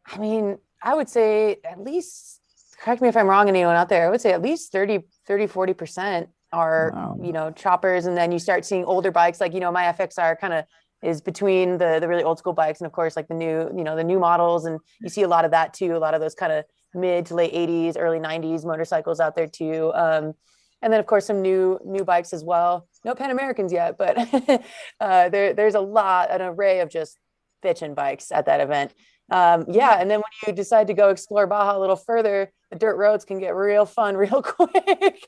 [SPEAKER 4] I mean, I would say at least, correct me if I'm wrong, anyone out there, I would say at least 40% are, choppers. And then you start seeing older bikes, like, my FXR kind of is between the really old school bikes and of course like the new models, and you see a lot of that too, a lot of those kind of mid to late 80s, early 90s motorcycles out there too. And then of course some new bikes as well. No Pan Americans yet, but there's an array of just bitchin' bikes at that event. And then when you decide to go explore Baja a little further, the dirt roads can get real fun real quick.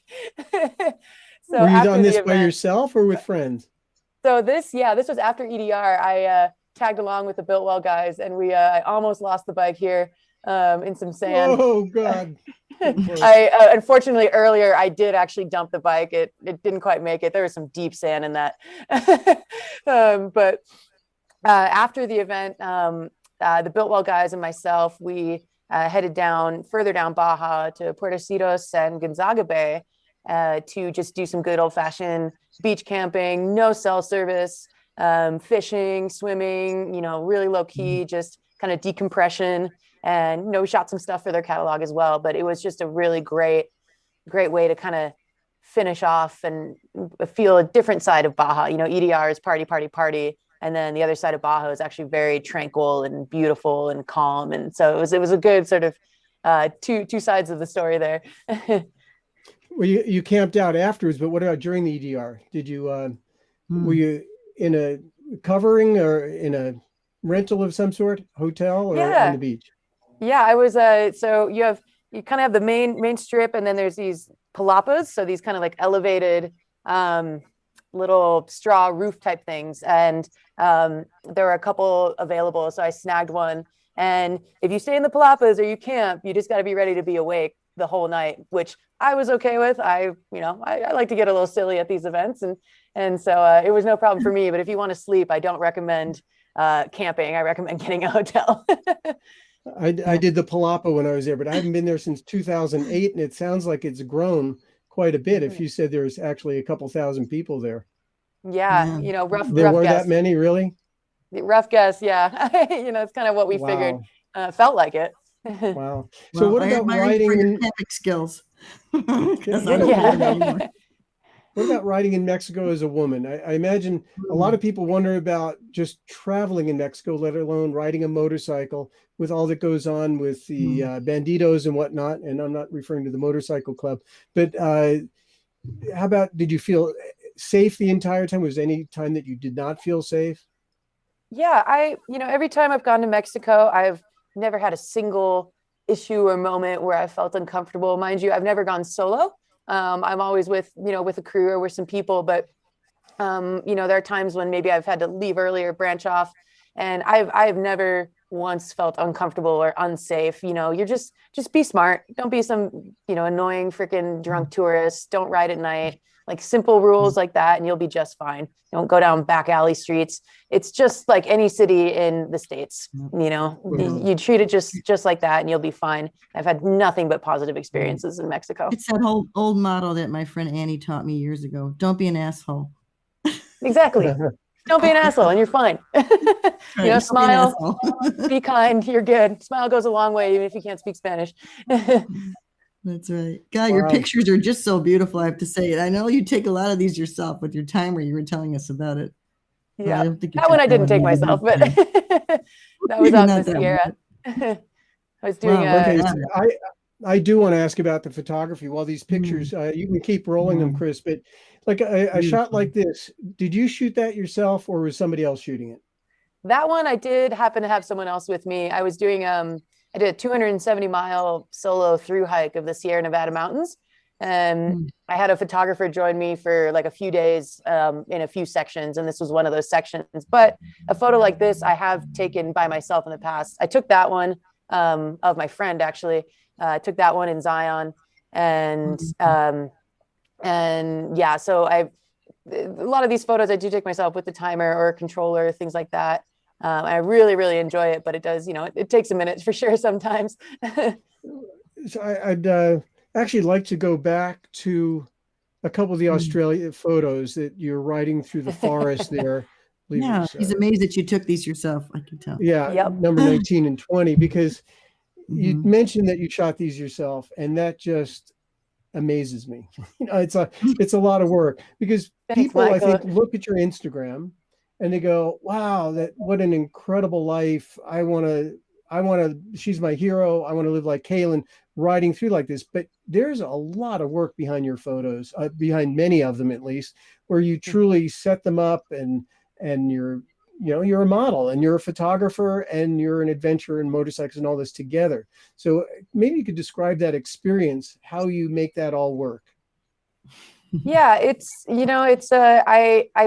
[SPEAKER 4] So
[SPEAKER 3] were you on this by yourself or with friends?
[SPEAKER 4] So this was after EDR. I tagged along with the Biltwell guys, and I almost lost the bike here in some sand.
[SPEAKER 3] Oh God!
[SPEAKER 4] I unfortunately earlier I did actually dump the bike. It didn't quite make it. There was some deep sand in that. But after the event, the Biltwell guys and myself, we headed further down Baja to Puertecitos and Gonzaga Bay to just do some good old fashioned beach camping, no cell service, fishing, swimming, really low key, just kind of decompression. And, we shot some stuff for their catalog as well, but it was just a really great way to kind of finish off and feel a different side of Baja. EDR is party, party, party. And then the other side of Baja is actually very tranquil and beautiful and calm. And so it was a good sort of two sides of the story there.
[SPEAKER 3] Well, you camped out afterwards, but what about during the EDR? Did you, were you in a covering or in a rental of some sort, hotel or on the beach?
[SPEAKER 4] Yeah, I was, so you kind of have the main strip, and then there's these palapas. So these kind of like elevated little straw roof type things. And there were a couple available. So I snagged one. And if you stay in the palapas or you camp, you just got to be ready to be awake the whole night, which I was okay with. I like to get a little silly at these events, and so it was no problem for me. But if you want to sleep, I don't recommend camping. I recommend getting a hotel.
[SPEAKER 3] I did the Palapa when I was there, but I haven't been there since 2008, and it sounds like it's grown quite a bit. If you said there's actually a couple thousand people there.
[SPEAKER 4] Yeah, you know,
[SPEAKER 3] There
[SPEAKER 4] rough
[SPEAKER 3] were
[SPEAKER 4] guess.
[SPEAKER 3] that many, really?
[SPEAKER 4] Rough guess, yeah. You know, it's kind of what we figured. Felt like it.
[SPEAKER 3] Wow. So what
[SPEAKER 2] I
[SPEAKER 3] about
[SPEAKER 2] admire you
[SPEAKER 3] riding
[SPEAKER 2] for your
[SPEAKER 3] in
[SPEAKER 2] camping skills?
[SPEAKER 3] What about riding in Mexico as a woman? I imagine a lot of people wonder about just traveling in Mexico, let alone riding a motorcycle with all that goes on with the banditos and whatnot. And I'm not referring to the motorcycle club, but how about, did you feel safe the entire time? Was there any time that you did not feel safe?
[SPEAKER 4] Yeah, you know, every time I've gone to Mexico, I've never had a single issue or moment where I felt uncomfortable. Mind you, I've never gone solo. I'm always with, you know, with a crew or with some people, but, you know, there are times when maybe I've had to leave early or branch off, and I've never once felt uncomfortable or unsafe. You know, you're just be smart. Don't be some, you know, annoying freaking drunk tourist. Don't ride at night. Like simple rules like that, and you'll be just fine. Don't go down back alley streets. It's just like any city in the States, you know, you treat it just like that and you'll be fine. I've had nothing but positive experiences in Mexico.
[SPEAKER 2] It's that whole old motto that my friend Annie taught me years ago. Don't be an asshole.
[SPEAKER 4] Exactly. Don't be an asshole and you're fine. You know, smile, be kind, you're good. Smile goes a long way, even if you can't speak Spanish.
[SPEAKER 2] That's right. God, your pictures are just so beautiful, I have to say. And I know you take a lot of these yourself with your timer. You were telling us about it.
[SPEAKER 4] Yeah, well, that one I didn't take myself, but that was out in the Sierra. I was doing
[SPEAKER 3] I do want to ask about the photography. While these pictures, you can keep rolling them, Chris, but like a shot like this, did you shoot that yourself or was somebody else shooting it?
[SPEAKER 4] That one I did happen to have someone else with me. I was doing I did a 270-mile solo through hike of the Sierra Nevada mountains. And I had a photographer join me for like a few days in a few sections. And this was one of those sections. But a photo like this, I have taken by myself in the past. I took that one of my friend, actually. I took that one in Zion. And yeah, so a lot of these photos I do take myself with the timer or a controller, things like that. I really, really enjoy it, but it does, you know, it takes a minute for sure sometimes.
[SPEAKER 3] So I'd actually like to go back to a couple of the Australia photos that you're riding through the forest there.
[SPEAKER 2] Yeah, he's amazed that you took these yourself, I can tell.
[SPEAKER 3] Yeah, number 19 and 20, because you mentioned that you shot these yourself, and that just amazes me. You know, it's a lot of work, because people, I think, look at your Instagram and they go, wow, what an incredible life. I want to, she's my hero. I want to live like Kalen, riding through like this. But there's a lot of work behind your photos, behind many of them at least, where you truly set them up and you're a model and you're a photographer and you're an adventurer in motorcycles and all this together. So maybe you could describe that experience, how you make that all work.
[SPEAKER 4] Yeah, I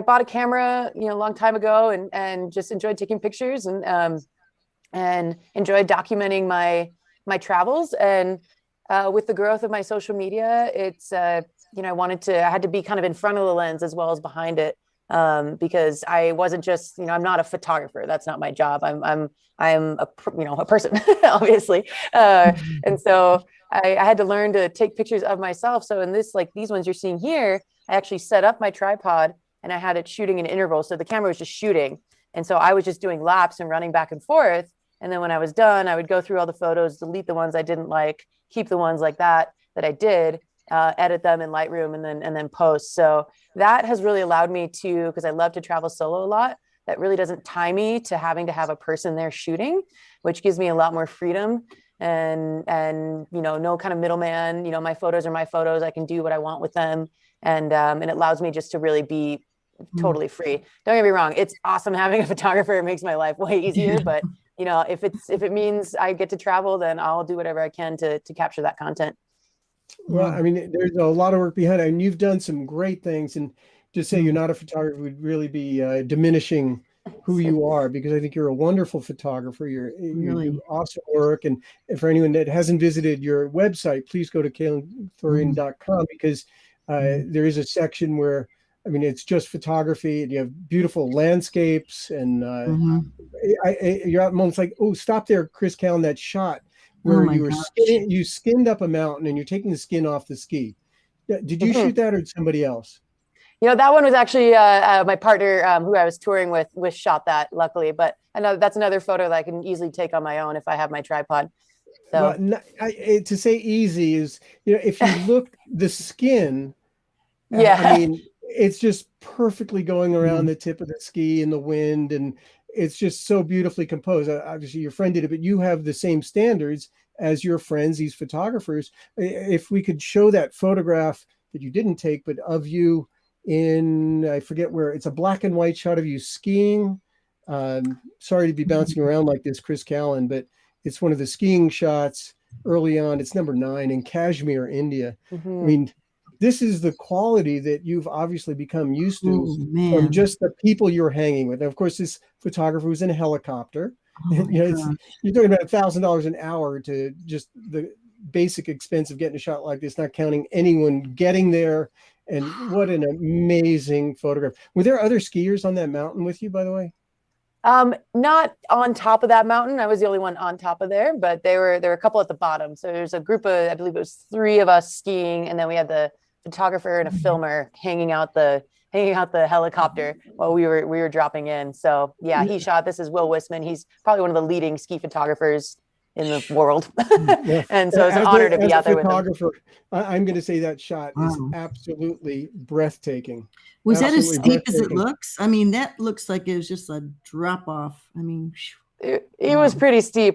[SPEAKER 4] bought a camera, you know, a long time ago and just enjoyed taking pictures and enjoyed documenting my travels. And with the growth of my social media, it's, you know, I had to be kind of in front of the lens as well as behind it. Because I wasn't just, you know, I'm not a photographer. That's not my job. I'm a person, obviously. And so I had to learn to take pictures of myself. So in this, like these ones you're seeing here, I actually set up my tripod and I had it shooting in intervals. So the camera was just shooting. And so I was just doing laps and running back and forth. And then when I was done, I would go through all the photos, delete the ones I didn't like, keep the ones like that I did, edit them in Lightroom and then post. So that has really allowed me to, because I love to travel solo a lot, that really doesn't tie me to having to have a person there shooting, which gives me a lot more freedom and you know, no kind of middleman. You know, my photos are my photos. I can do what I want with them. And it allows me just to really be totally free. Don't get me wrong. It's awesome having a photographer. It makes my life way easier, but you know, if it means I get to travel, then I'll do whatever I can to capture that content.
[SPEAKER 3] Well, I mean, there's a lot of work behind it, and you've done some great things. And to say you're not a photographer would really be diminishing who you are, because I think you're a wonderful photographer. You do awesome work. And for anyone that hasn't visited your website, please go to kalenthorien.com, because there is a section where I mean, it's just photography, and you have beautiful landscapes, and you're out in moments like, oh, stop there, Chris Kalen, that shot where you skinned up a mountain and you're taking the skin off the ski. Did you shoot that, or did somebody else?
[SPEAKER 4] You know, that one was actually my partner who I was touring with shot that, luckily. But I know that's another photo that I can easily take on my own if I have my tripod. So
[SPEAKER 3] well, to say easy is, you know, if you look the skin, I mean, it's just perfectly going around the tip of the ski in the wind, and it's just so beautifully composed. Obviously, your friend did it, but you have the same standards as your friends, these photographers. If we could show that photograph that you didn't take, but of you in, I forget where, it's a black and white shot of you skiing. Sorry to be bouncing around like this, Chris Kalen, but it's one of the skiing shots early on. It's number 9 in Kashmir, India. I mean, this is the quality that you've obviously become used to from just the people you're hanging with. And of course, this photographer was in a helicopter. You know, you're talking about $1,000 an hour to just the basic expense of getting a shot like this, not counting anyone getting there. And what an amazing photograph. Were there other skiers on that mountain with you, by the way?
[SPEAKER 4] Not on top of that mountain. I was the only one on top of there, but there were a couple at the bottom. So there's a group of, I believe it was 3 of us skiing, and then we had the photographer and a filmer hanging out the helicopter while we were dropping in. So yeah, he shot. This is Will Wisman. He's probably one of the leading ski photographers in the world. And so it's an honor to be out there with him.
[SPEAKER 3] I'm going to say that shot is absolutely breathtaking.
[SPEAKER 2] Was that as steep as it looks? I mean, that looks like it was just a drop off. I mean,
[SPEAKER 4] it was pretty steep.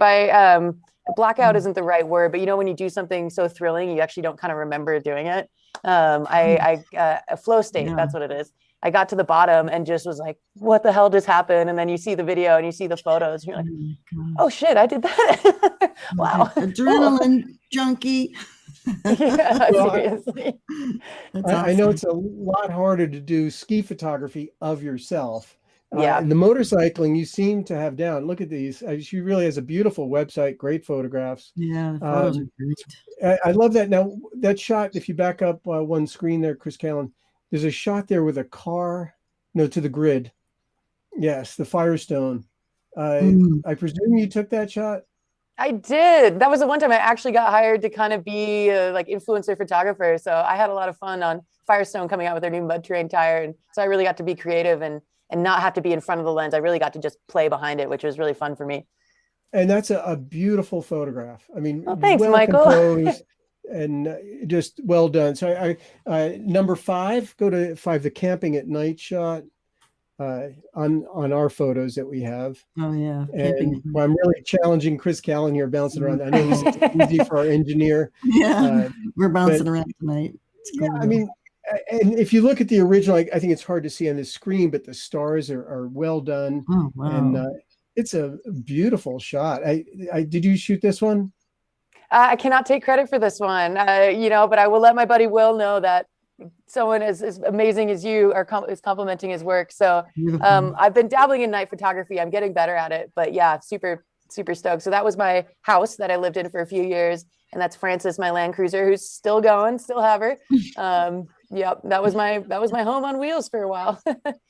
[SPEAKER 4] Blackout isn't the right word, but you know, when you do something so thrilling, you actually don't kind of remember doing it. A flow state, that's what it is. I got to the bottom and just was like, what the hell just happened? And then you see the video and you see the photos. And you're like, oh shit, I did that. Wow.
[SPEAKER 2] Adrenaline junkie.
[SPEAKER 4] Seriously.
[SPEAKER 3] I know it's a lot harder to do ski photography of yourself.
[SPEAKER 4] And
[SPEAKER 3] the motorcycling you seem to have down. Look at these. She really has a beautiful website, great photographs.
[SPEAKER 2] Yeah, the photos are great.
[SPEAKER 3] I love that. Now, that shot, if you back up one screen there, Chris Kalen, there's a shot there with a car, to the grid. Yes, the Firestone. I presume you took that shot?
[SPEAKER 4] I did. That was the one time I actually got hired to kind of be a, like influencer photographer. So I had a lot of fun on Firestone coming out with their new mud terrain tire. And so I really got to be creative and not have to be in front of the lens. I really got to just play behind it, which was really fun for me.
[SPEAKER 3] And that's a beautiful photograph. I mean,
[SPEAKER 4] thanks, Michael.
[SPEAKER 3] Composed and just well done. So number 5, go to 5, the camping at night shot on our photos that we have.
[SPEAKER 2] Oh yeah.
[SPEAKER 3] And I'm really challenging Chris Kalen here, bouncing around. I know it's easy for our engineer.
[SPEAKER 2] Yeah, we're bouncing around tonight.
[SPEAKER 3] I mean, and if you look at the original, I think it's hard to see on the screen, but the stars are well done.
[SPEAKER 2] Oh, wow.
[SPEAKER 3] And it's a beautiful shot. Did you shoot this one?
[SPEAKER 4] I cannot take credit for this one, but I will let my buddy Will know that someone as amazing as you is complimenting his work. So I've been dabbling in night photography. I'm getting better at it, but yeah, super, super stoked. So that was my house that I lived in for a few years. And that's Frances, my Land Cruiser, who's still going, still have her. Yep, that was my home on wheels for a while.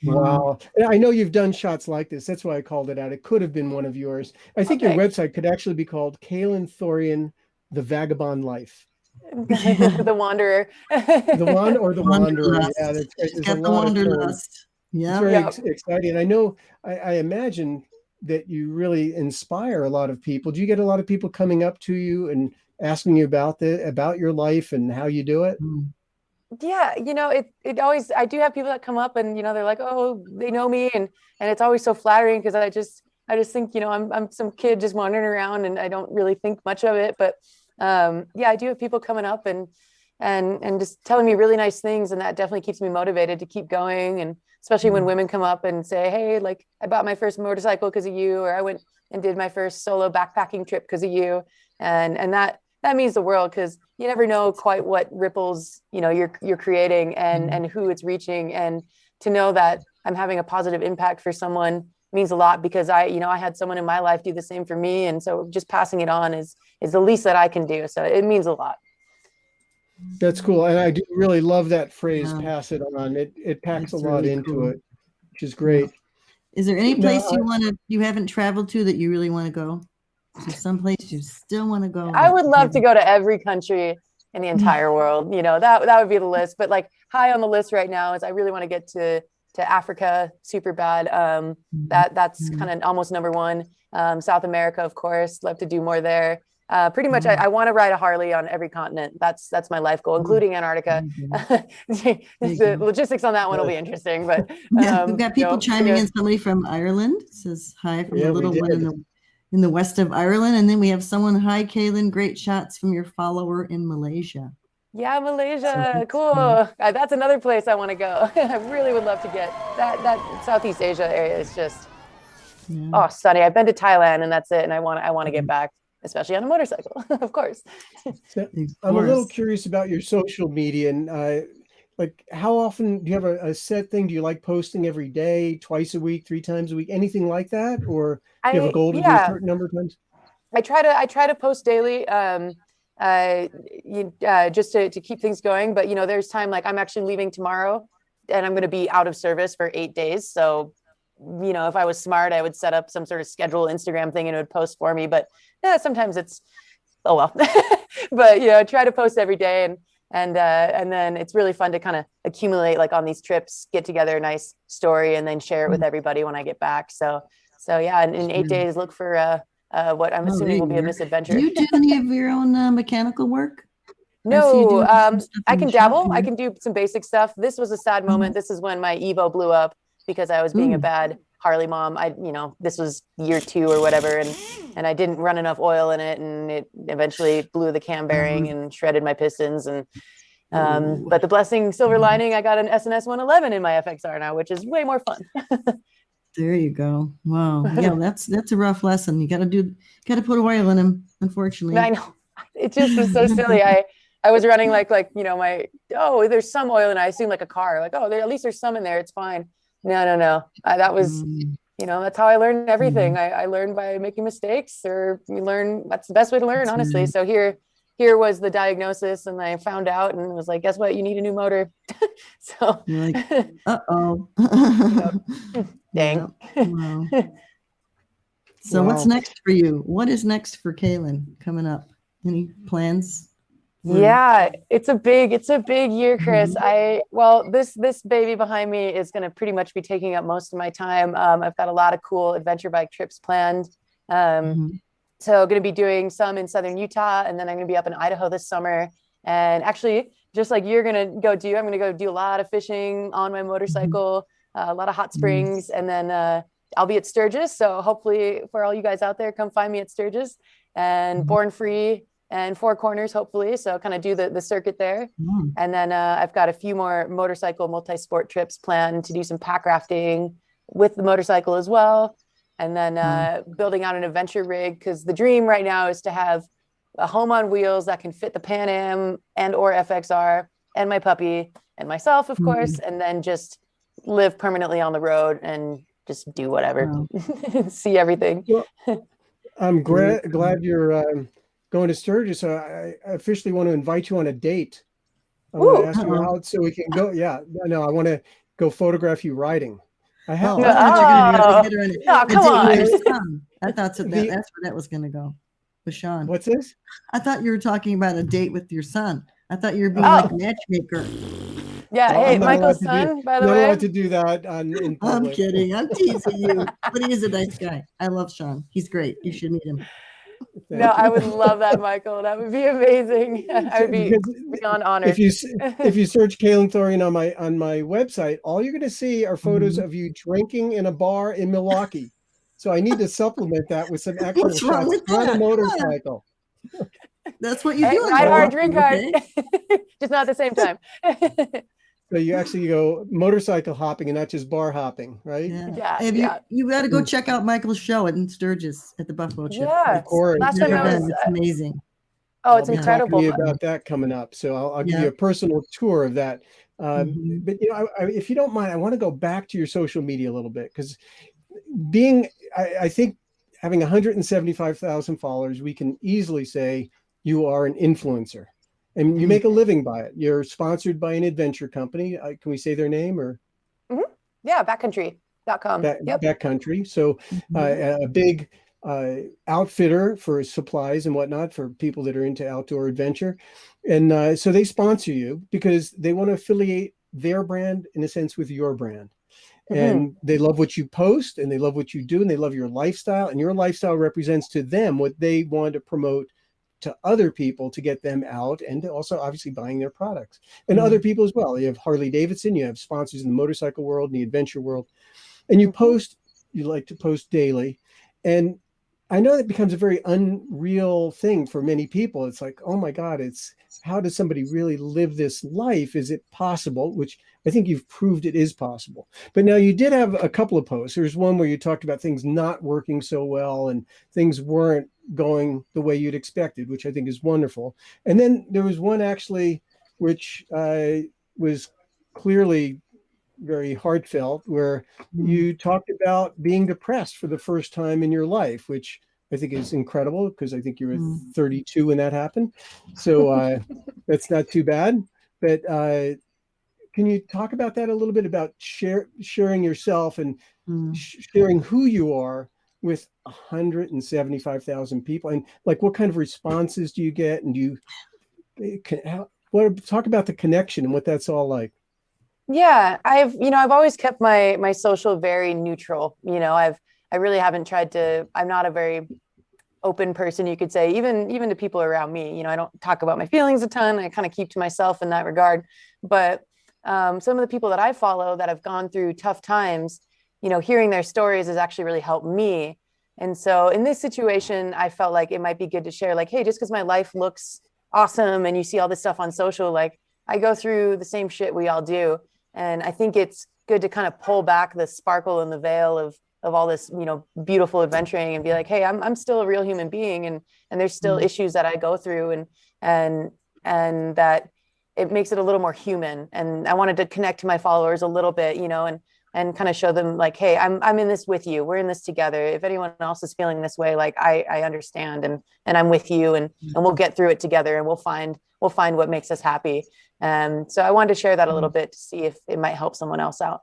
[SPEAKER 3] Wow. And I know you've done shots like this. That's why I called it out. It could have been one of yours. I think your website could actually be called Kalen Thorien, The Vagabond Life.
[SPEAKER 4] The Wanderer.
[SPEAKER 3] The One or the Wanderer. Yeah, there's a lot of
[SPEAKER 2] Wanderlust. Yeah.
[SPEAKER 3] It's very exciting. I know, I imagine that you really inspire a lot of people. Do you get a lot of people coming up to you and asking you about your life and how you do it?
[SPEAKER 4] Yeah, it always, I do have people that come up and they're like, oh, they know me, and it's always so flattering because I just think I'm some kid just wandering around and I don't really think much of it, but I do have people coming up and just telling me really nice things, and that definitely keeps me motivated to keep going. And especially when women come up and say, hey, like I bought my first motorcycle because of you, or I went and did my first solo backpacking trip because of you, and that means the world, because you never know quite what ripples you're creating and who it's reaching, and to know that I'm having a positive impact for someone means a lot, because I had someone in my life do the same for me, and so just passing it on is the least that I can do. So it means a lot.
[SPEAKER 3] That's cool. And I do really love that phrase,
[SPEAKER 2] Yeah.
[SPEAKER 3] pass it on. It packs
[SPEAKER 2] That's
[SPEAKER 3] a lot
[SPEAKER 2] really
[SPEAKER 3] into
[SPEAKER 2] cool.
[SPEAKER 3] it, which is great.
[SPEAKER 2] Is there any
[SPEAKER 3] Now,
[SPEAKER 2] place you haven't traveled to that you really want to go? Is there some place you still want to go?
[SPEAKER 4] I would love to go to every country in the entire world. You know, that would be the list. But like high on the list right now is I really want to get to Africa super bad. That's kind of almost number one. South America, of course, love to do more there. Pretty much, I want to ride a Harley on every continent. That's my life goal, including Antarctica. The logistics on that one will be interesting, but
[SPEAKER 2] we've got people chiming in. Somebody from Ireland says hi from the little one in the west of Ireland, and then we have someone, hi Kalen, great shots from your follower in Malaysia.
[SPEAKER 4] Yeah, Malaysia, cool. That's another place I want to go. I really would love to get that Southeast Asia area is just stunning. I've been to Thailand and that's it, and I want to get back, especially on a motorcycle, of course.
[SPEAKER 3] So, I'm a little curious about your social media, and like how often do you have a set thing? Do you like posting every day, twice a week, 3 times a week, anything like that, or do you have a goal to do a certain number of times?
[SPEAKER 4] I try to post daily. Just to keep things going. But, you know, there's time, like I'm actually leaving tomorrow and I'm going to be out of service for 8 days. So, you know, if I was smart, I would set up some sort of schedule Instagram thing and it would post for me. But yeah, sometimes it's, oh, well, but, you know, try to post every day. And then it's really fun to kind of accumulate, like on these trips, get together a nice story and then share it with everybody when I get back. So yeah, in 8 days, look for, what I'm assuming will be a misadventure.
[SPEAKER 2] Do you do any of your own mechanical work?
[SPEAKER 4] No, I can dabble. I can do some basic stuff. This was a sad moment. This is when my Evo blew up because I was being a bad Harley mom. This was year 2 or whatever, and I didn't run enough oil in it, and it eventually blew the cam bearing and shredded my pistons. And but the blessing, silver lining, I got an SNS 111 in my FXR now, which is way more fun.
[SPEAKER 2] There you go. Wow. Yeah, that's a rough lesson. You got to put oil in them, unfortunately.
[SPEAKER 4] I know. It just was so silly. I was running like, you know, there's some oil and I assume like a car, like, at least there's some in there. It's fine. No. That was, you know, that's how I learned everything. I learned by making mistakes, or you learn. That's the best way to learn, honestly. So here was the diagnosis, and I found out and was like, guess what? You need a new motor. So
[SPEAKER 2] you're like, uh-oh.
[SPEAKER 4] Dang.
[SPEAKER 2] Yeah. Wow. So what's next for you? What is next for Kalen coming up? Any plans?
[SPEAKER 4] Yeah, it's a big year, Chris. This baby behind me is going to pretty much be taking up most of my time. I've got a lot of cool adventure bike trips planned. So going to be doing some in southern Utah, and then I'm going to be up in Idaho this summer. And actually, just like you're going to go do, I'm going to go do a lot of fishing on my motorcycle, a lot of hot springs, and then I'll be at Sturgis. So hopefully for all you guys out there, come find me at Sturgis, and Born Free and Four Corners, hopefully. So kind of do the circuit there. And then I've got a few more motorcycle multi-sport trips planned to do some pack rafting with the motorcycle as well. And then building out an adventure rig, because the dream right now is to have a home on wheels that can fit the Pan Am and or FXR and my puppy and myself, of course, and then just live permanently on the road and just do whatever, see everything.
[SPEAKER 3] Well, I'm glad you're going to Sturgis. So I officially want to invite you on a date. I want to ask you out so we can go. Yeah, no, I want to go photograph you riding. I have.
[SPEAKER 2] Come on! I thought that's where that was going to go with Sean.
[SPEAKER 3] What's this?
[SPEAKER 2] I thought you were talking about a date with your son. I thought you were being like a matchmaker.
[SPEAKER 4] Yeah, hey, Michael's son, by the way.
[SPEAKER 3] Not allowed to do that in public.
[SPEAKER 2] I'm kidding. I'm teasing you. But he is a nice guy. I love Sean. He's great. You should meet him.
[SPEAKER 4] I would love that, Michael. That would be amazing. I would be beyond honored.
[SPEAKER 3] If you search Kalen Thorien on my website, all you're going to see are photos of you drinking in a bar in Milwaukee. So I need to supplement that with some actual shots on a motorcycle.
[SPEAKER 2] That's what you do.
[SPEAKER 4] Ride hard, drink hard, just not at the same time.
[SPEAKER 3] So you actually go motorcycle hopping and not just bar hopping, right?
[SPEAKER 2] Yeah. You got to go check out Michael's show in Sturgis at the Buffalo Chip.
[SPEAKER 4] Yeah,
[SPEAKER 3] of course.
[SPEAKER 4] Last time
[SPEAKER 2] it's amazing.
[SPEAKER 4] Oh, it's incredible.
[SPEAKER 3] I'll be talking to you about that coming up. So I'll give you a personal tour of that. But you know, if you don't mind, I want to go back to your social media a little bit, because I think having 175,000 followers, we can easily say you are an influencer. and you make a living by it. You're sponsored by an adventure company. Can we say their name or?
[SPEAKER 4] Yeah, backcountry.com.
[SPEAKER 3] Backcountry. So a big outfitter for supplies and whatnot for people that are into outdoor adventure. And so they sponsor you because they want to affiliate their brand, in a sense, with your brand. And they love what you post, and they love what you do, and they love your lifestyle. And your lifestyle represents to them what they want to promote to other people to get them out, and also obviously buying their products. And other people as well. You have Harley Davidson, you have sponsors in the motorcycle world, in the adventure world. And you like to post daily. And I know that becomes a very unreal thing for many people. It's like, oh my God, how does somebody really live this life? Is it possible? Which I think you've proved it is possible. But now you did have a couple of posts. There's one where you talked about things not working so well and things weren't going the way you'd expected, which I think is wonderful. And then there was one actually, which was clearly very heartfelt, where you talked about being depressed for the first time in your life, which I think is incredible because I think you were 32 when that happened. So that's not too bad. But can you talk about that a little bit, about sharing yourself and sharing who you are with 175,000 people, and like what kind of responses do you get, and talk about the connection and what that's all like?
[SPEAKER 4] Yeah, I've always kept my social very neutral. I really haven't tried to. I'm not a very open person, you could say, even to people around me. I don't talk about my feelings a ton. I kind of keep to myself in that regard. But some of the people that I follow that have gone through tough times, hearing their stories has actually really helped me. And so in this situation, I felt like it might be good to share, like, hey, just because my life looks awesome and you see all this stuff on social, like I go through the same shit we all do. And I think it's good to kind of pull back the sparkle and the veil of all this, beautiful adventuring, and be like, hey, I'm still a real human being, and there's still issues that I go through, and that it makes it a little more human. And I wanted to connect to my followers a little bit, and kind of show them like, hey, I'm in this with you. We're in this together. If anyone else is feeling this way, like I understand, and I'm with you, and we'll get through it together, and we'll find what makes us happy. So I wanted to share that a little bit to see if it might help someone else out.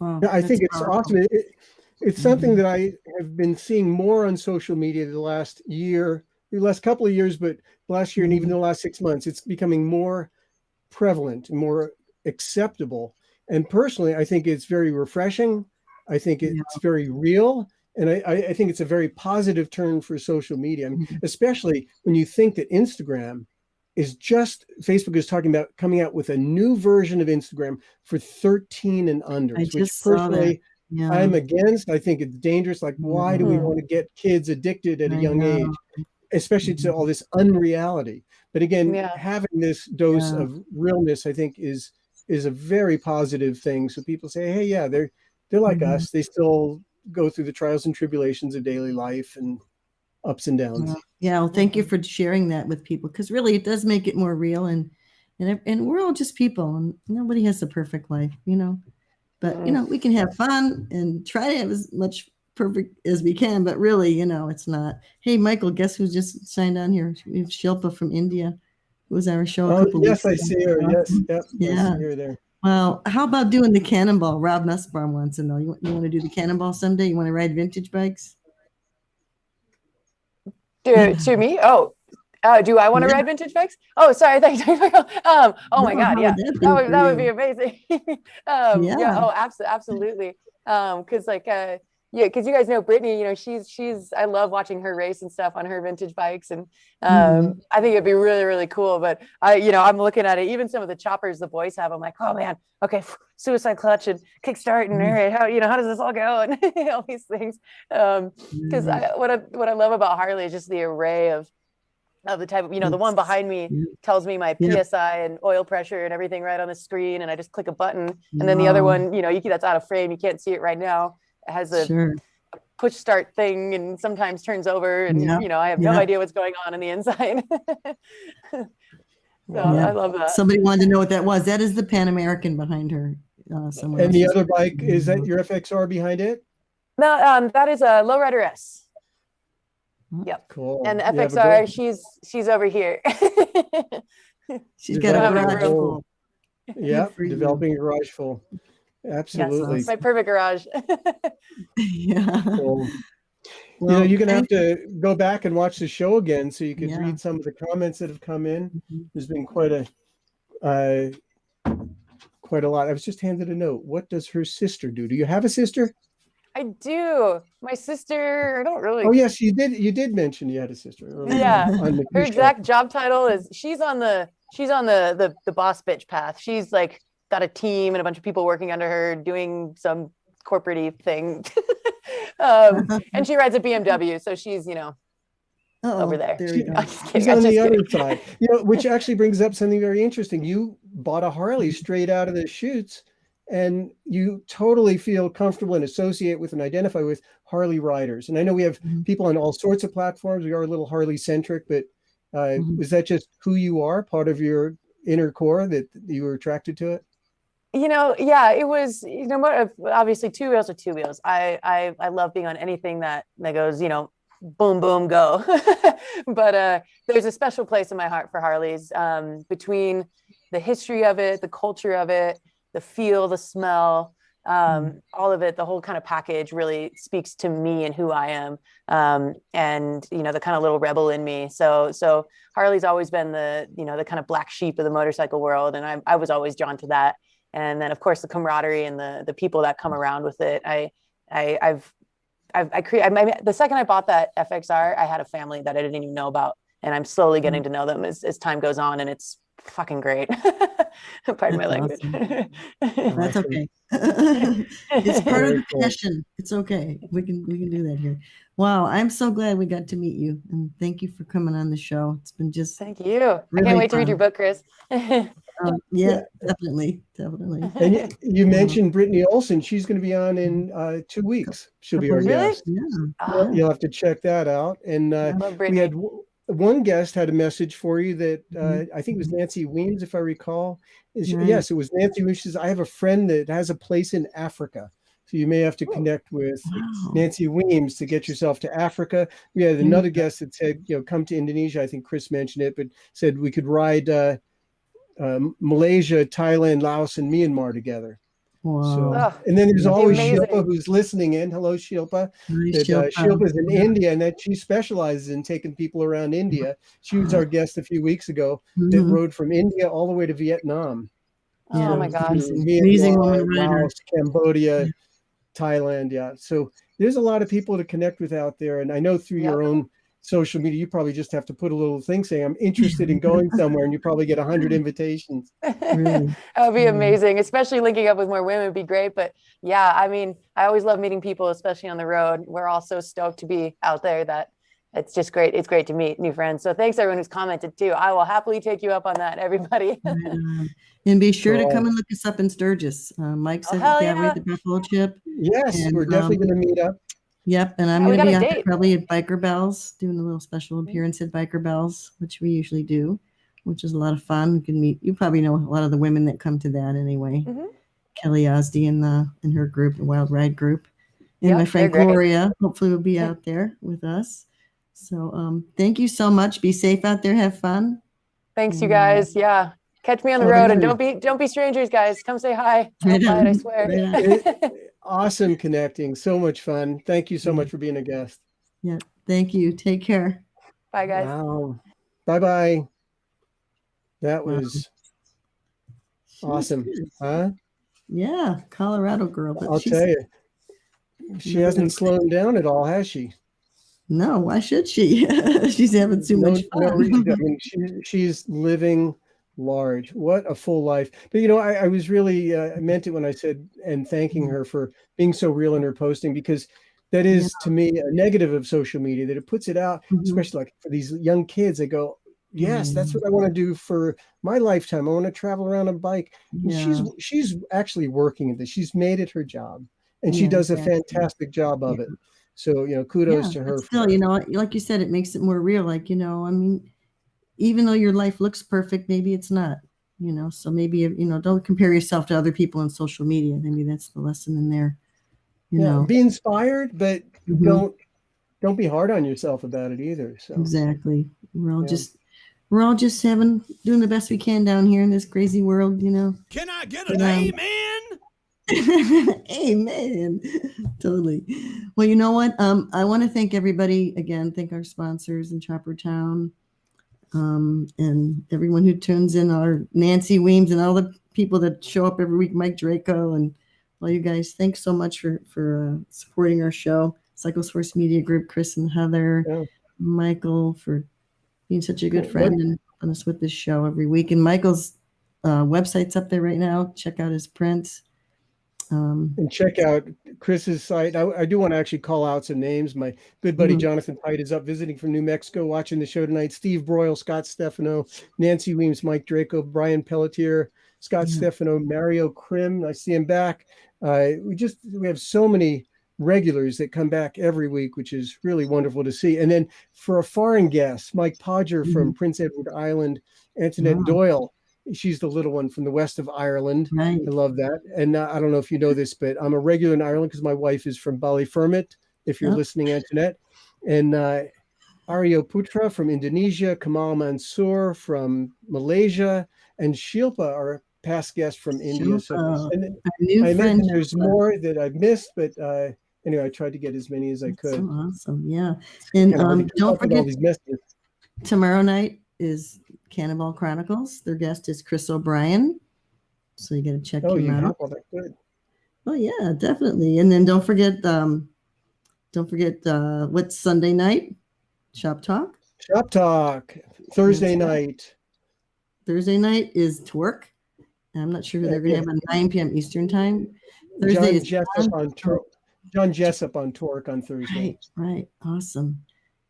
[SPEAKER 2] Wow,
[SPEAKER 3] I think it's
[SPEAKER 2] powerful.
[SPEAKER 3] awesome. It's something that I have been seeing more on social media the last couple of years, but last year and even the last 6 months, it's becoming more prevalent and more acceptable. And personally, I think it's very refreshing. I think it's very real. And I think it's a very positive turn for social media, I mean, especially when you think that Facebook is talking about coming out with a new version of Instagram for 13 and under, which personally I'm against. I think it's dangerous. Like, why do we want to get kids addicted at a young age, especially to all this unreality? But again, having this dose of realness, I think is a very positive thing. So people say, hey, yeah, they're like us. They still go through the trials and tribulations of daily life and ups and downs.
[SPEAKER 2] Yeah, well, thank you for sharing that with people, because really it does make it more real, and we're all just people, and nobody has the perfect life, but we can have fun and try to have as much perfect as we can, but really, it's not. Hey, Michael, guess who just signed on here? We have Shilpa from India, who was on our show a couple weeks ago.
[SPEAKER 3] I see her. Yes, yep,
[SPEAKER 2] yeah.
[SPEAKER 3] I see her there.
[SPEAKER 2] Well, how about doing the cannonball? Rob Nussbaum wants to know. You want to do the cannonball someday? You want to ride vintage bikes?
[SPEAKER 4] To me? Oh, do I want to ride vintage bikes? Oh, sorry. Thanks. Oh my God. Yeah. That would be amazing. Oh, absolutely. Because you guys know Brittany, she's I love watching her race and stuff on her vintage bikes, and I think it'd be really, really cool. But I'm looking at it, even some of the choppers the boys have, I'm like, oh man, okay, suicide clutch and kickstart, and all right, how does this all go, and all these things. Because what I love about Harley is just the array of the type of, the one behind me tells me my PSI and oil pressure and everything right on the screen, and I just click a button, and then the other one, that's out of frame, you can't see it right now. It has a push start thing, and sometimes turns over, and I have no idea what's going on in the inside. I love that.
[SPEAKER 2] Somebody wanted to know what that was. That is the Pan American behind her.
[SPEAKER 3] And the other bike, is that your FXR behind it?
[SPEAKER 4] No, that is a Lowrider S. Yep.
[SPEAKER 3] Cool.
[SPEAKER 4] And the FXR, she's over here.
[SPEAKER 2] She's got a garage full.
[SPEAKER 3] Yeah, developing a garage full. Absolutely.
[SPEAKER 4] Yes, my perfect garage.
[SPEAKER 2] Yeah.
[SPEAKER 3] Well, you're going to have to go back and watch the show again so you could read some of the comments that have come in. There's been quite a lot. I was just handed a note. What does her sister do? Do you have a sister?
[SPEAKER 4] I do. My sister, I don't really.
[SPEAKER 3] Oh yes, you did. You did mention you had a sister.
[SPEAKER 4] Yeah. Her exact job title is she's on the boss bitch path. She's like got a team and a bunch of people working under her doing some corporate-y thing. And she rides a BMW, so she's, over there.
[SPEAKER 3] She's on the other side. Which actually brings up something very interesting. You bought a Harley straight out of the chutes, and you totally feel comfortable and associate with and identify with Harley riders. And I know we have people on all sorts of platforms. We are a little Harley centric, but was that just who you are, part of your inner core that you were attracted to it?
[SPEAKER 4] Yeah, it was, obviously 2 wheels are 2 wheels. I love being on anything that goes, boom, boom, go. But there's a special place in my heart for Harleys, between the history of it, the culture of it, the feel, the smell, all of it, the whole kind of package really speaks to me and who I am. And, the kind of little rebel in me. So Harley's always been the kind of black sheep of the motorcycle world. And I was always drawn to that. And then of course the camaraderie and the people that come around with it. The second I bought that FXR, I had a family that I didn't even know about. And I'm slowly getting to know them as time goes on. And it's fucking great. Pardon my language.
[SPEAKER 2] That's okay. It's part of the passion. It's okay. We can do that here. Wow, I'm so glad we got to meet you, and thank you for coming on the show. It's been just
[SPEAKER 4] thank you. Really I can't wait to read your book, Chris.
[SPEAKER 2] Yeah, definitely.
[SPEAKER 3] And you mentioned Brittany Olson. She's going to be on in 2 weeks. She'll be our guest. Yeah. You'll have to check that out. And we had one guest had a message for you that I think it was Nancy Weems, if I recall. Yes, it was Nancy Weems. She says, I have a friend that has a place in Africa. So you may have to connect with Nancy Weems to get yourself to Africa. We had another guest that said, come to Indonesia. I think Chris mentioned it, but said we could ride Malaysia, Thailand, Laos, and Myanmar together.
[SPEAKER 2] Wow.
[SPEAKER 3] So, and then there's always Shilpa who's listening in. Hello, Shilpa. Shilpa's in India, and that she specializes in taking people around India. She was our guest a few weeks ago that rode from India all the way to Vietnam.
[SPEAKER 4] Oh my gosh.
[SPEAKER 2] Amazing woman rider.
[SPEAKER 3] Laos, Cambodia, Thailand. Yeah. So there's a lot of people to connect with out there. And I know through your own social media, you probably just have to put a little thing saying, I'm interested in going somewhere, and you probably get 100 invitations.
[SPEAKER 4] That would be amazing, especially linking up with more women would be great. But yeah, I mean, I always love meeting people, especially on the road. We're all so stoked to be out there that it's just great. It's great to meet new friends. So thanks everyone who's commented too. I will happily take you up on that, everybody.
[SPEAKER 2] And be sure to come and look us up in Sturgis. Mike said, with the Buffalo Chip.
[SPEAKER 3] Yes, and, we're definitely going to meet up.
[SPEAKER 2] Yep, and I'm going to be out there probably at Biker Bells, doing a little special appearance at Biker Bells, which we usually do, which is a lot of fun. You can meet. You probably know a lot of the women that come to that anyway. Kelly Osdy and her group, the Wild Ride group, and my friend Gloria. Hopefully, will be out there with us. So, thank you so much. Be safe out there. Have fun.
[SPEAKER 4] Thanks, you guys. Yeah. Catch me on the road, and don't be strangers, guys. Come say hi. I swear.
[SPEAKER 3] Awesome connecting. So much fun. Thank you so much for being a guest.
[SPEAKER 2] Yeah. Thank you. Take care.
[SPEAKER 4] Bye, guys.
[SPEAKER 3] Wow. Bye-bye. That was awesome. Huh?
[SPEAKER 2] Yeah. Colorado girl. But
[SPEAKER 3] I'll tell you. She hasn't slowed down at all, has she?
[SPEAKER 2] No. Why should she? She's having too much fun.
[SPEAKER 3] No reason. I mean, she's living large. What a full life. But I was really I meant it when I said and thanking her for being so real in her posting, because that is to me a negative of social media, that it puts it out, especially like for these young kids. They go, yes, that's what I want to do for my lifetime. I want to travel around on a bike. She's actually working at this. She's made it her job, and she does a fantastic job of it. So kudos to her.
[SPEAKER 2] Still, like you said, it makes it more real. Like, I mean, even though your life looks perfect, maybe it's not, so maybe, don't compare yourself to other people on social media. Maybe that's the lesson in there,
[SPEAKER 3] be inspired, but don't be hard on yourself about it either. So
[SPEAKER 2] exactly. We're all just we're all just doing the best we can down here in this crazy world, you know.
[SPEAKER 8] Can I get an amen?
[SPEAKER 2] Amen. Totally. Well, you know what? I want to thank everybody again. Thank our sponsors in Chopper Town, and everyone who tunes in. Our Nancy Weems and all the people that show up every week. Mike Draco and all you guys. Thanks so much for supporting our show. Cyclosource Media Group, Chris and Heather, Michael for being such a good friend and helping us with this show every week. And Michael's website's up there right now. Check out his prints.
[SPEAKER 3] And check out Chris's site. I do want to actually call out some names. My good buddy Jonathan Pite is up visiting from New Mexico, watching the show tonight. Steve Broyle, Scott Stefano, Nancy Weems, Mike Draco, Brian Pelletier, Scott Stefano, Mario Krim. I see him back. We have so many regulars that come back every week, which is really wonderful to see. And then for a foreign guest, Mike Podger from Prince Edward Island, Antoinette Doyle. She's the little one from the west of Ireland.
[SPEAKER 2] Right.
[SPEAKER 3] I love that. And I don't know if you know this, but I'm a regular in Ireland because my wife is from Ballyfermot, if you're listening, Antoinette. And Aryo Putra from Indonesia, Kamal Mansour from Malaysia, and Shilpa, our past guest from India. So, and I imagine there's more that I've missed, but anyway, I tried to get as many as I could.
[SPEAKER 2] So awesome. Yeah. And don't forget, tomorrow night is Cannibal Chronicles. Their guest is Chris O'Brien. So you got to check him out.
[SPEAKER 3] Oh, that's good.
[SPEAKER 2] Oh yeah, definitely. And then don't forget what's Sunday night? Shop Talk.
[SPEAKER 3] Shop Talk. Thursday night.
[SPEAKER 2] Thursday night is Twerk. I'm not sure who they're going to have on 9 p.m. Eastern time. Thursday is
[SPEAKER 3] John Jessup on Twerk on Thursday.
[SPEAKER 2] Right. Awesome.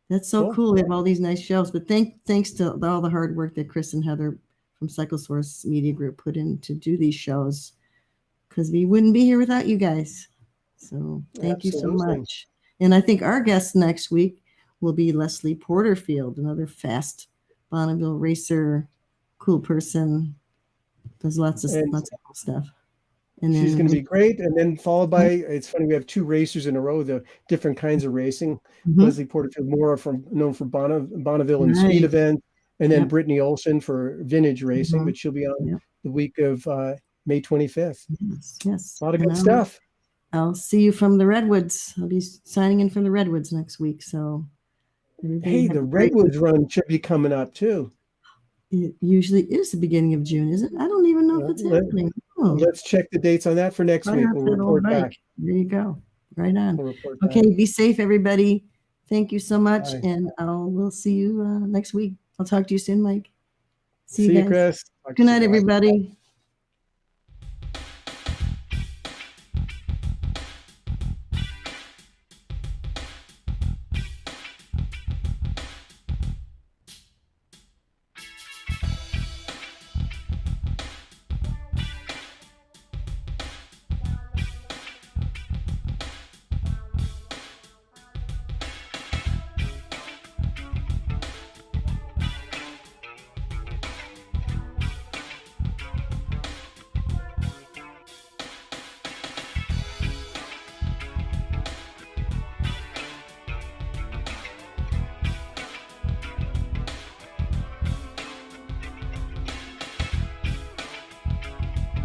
[SPEAKER 2] That's so cool. We have all these nice shows, but thanks to all the hard work that Chris and Heather from Cyclosource Media Group put in to do these shows, because we wouldn't be here without you guys. So thank you so much. And I think our guest next week will be Leslie Porterfield, another fast Bonneville racer, cool person, does lots of cool stuff. And
[SPEAKER 3] she's going to be great. And then followed by, it's funny, we have two racers in a row, the different kinds of racing. Leslie Porterfield, more known for Bonneville and speed events, and then Brittany Olson for vintage racing, but she'll be on the week of May 25th.
[SPEAKER 2] Yes.
[SPEAKER 3] A lot of good stuff.
[SPEAKER 2] I'll see you from the Redwoods. I'll be signing in from the Redwoods next week. So,
[SPEAKER 3] hey, the Redwoods run should be coming up too.
[SPEAKER 2] It usually is the beginning of June, is it? I don't even know if it's happening.
[SPEAKER 3] Let's check the dates on that for next week. We'll report back.
[SPEAKER 2] There you go. Right on. Okay, be safe, everybody. Thank you so much. Bye. And we'll see you next week. I'll talk to you soon, Mike. See you guys.
[SPEAKER 3] Chris.
[SPEAKER 2] Good night, everybody.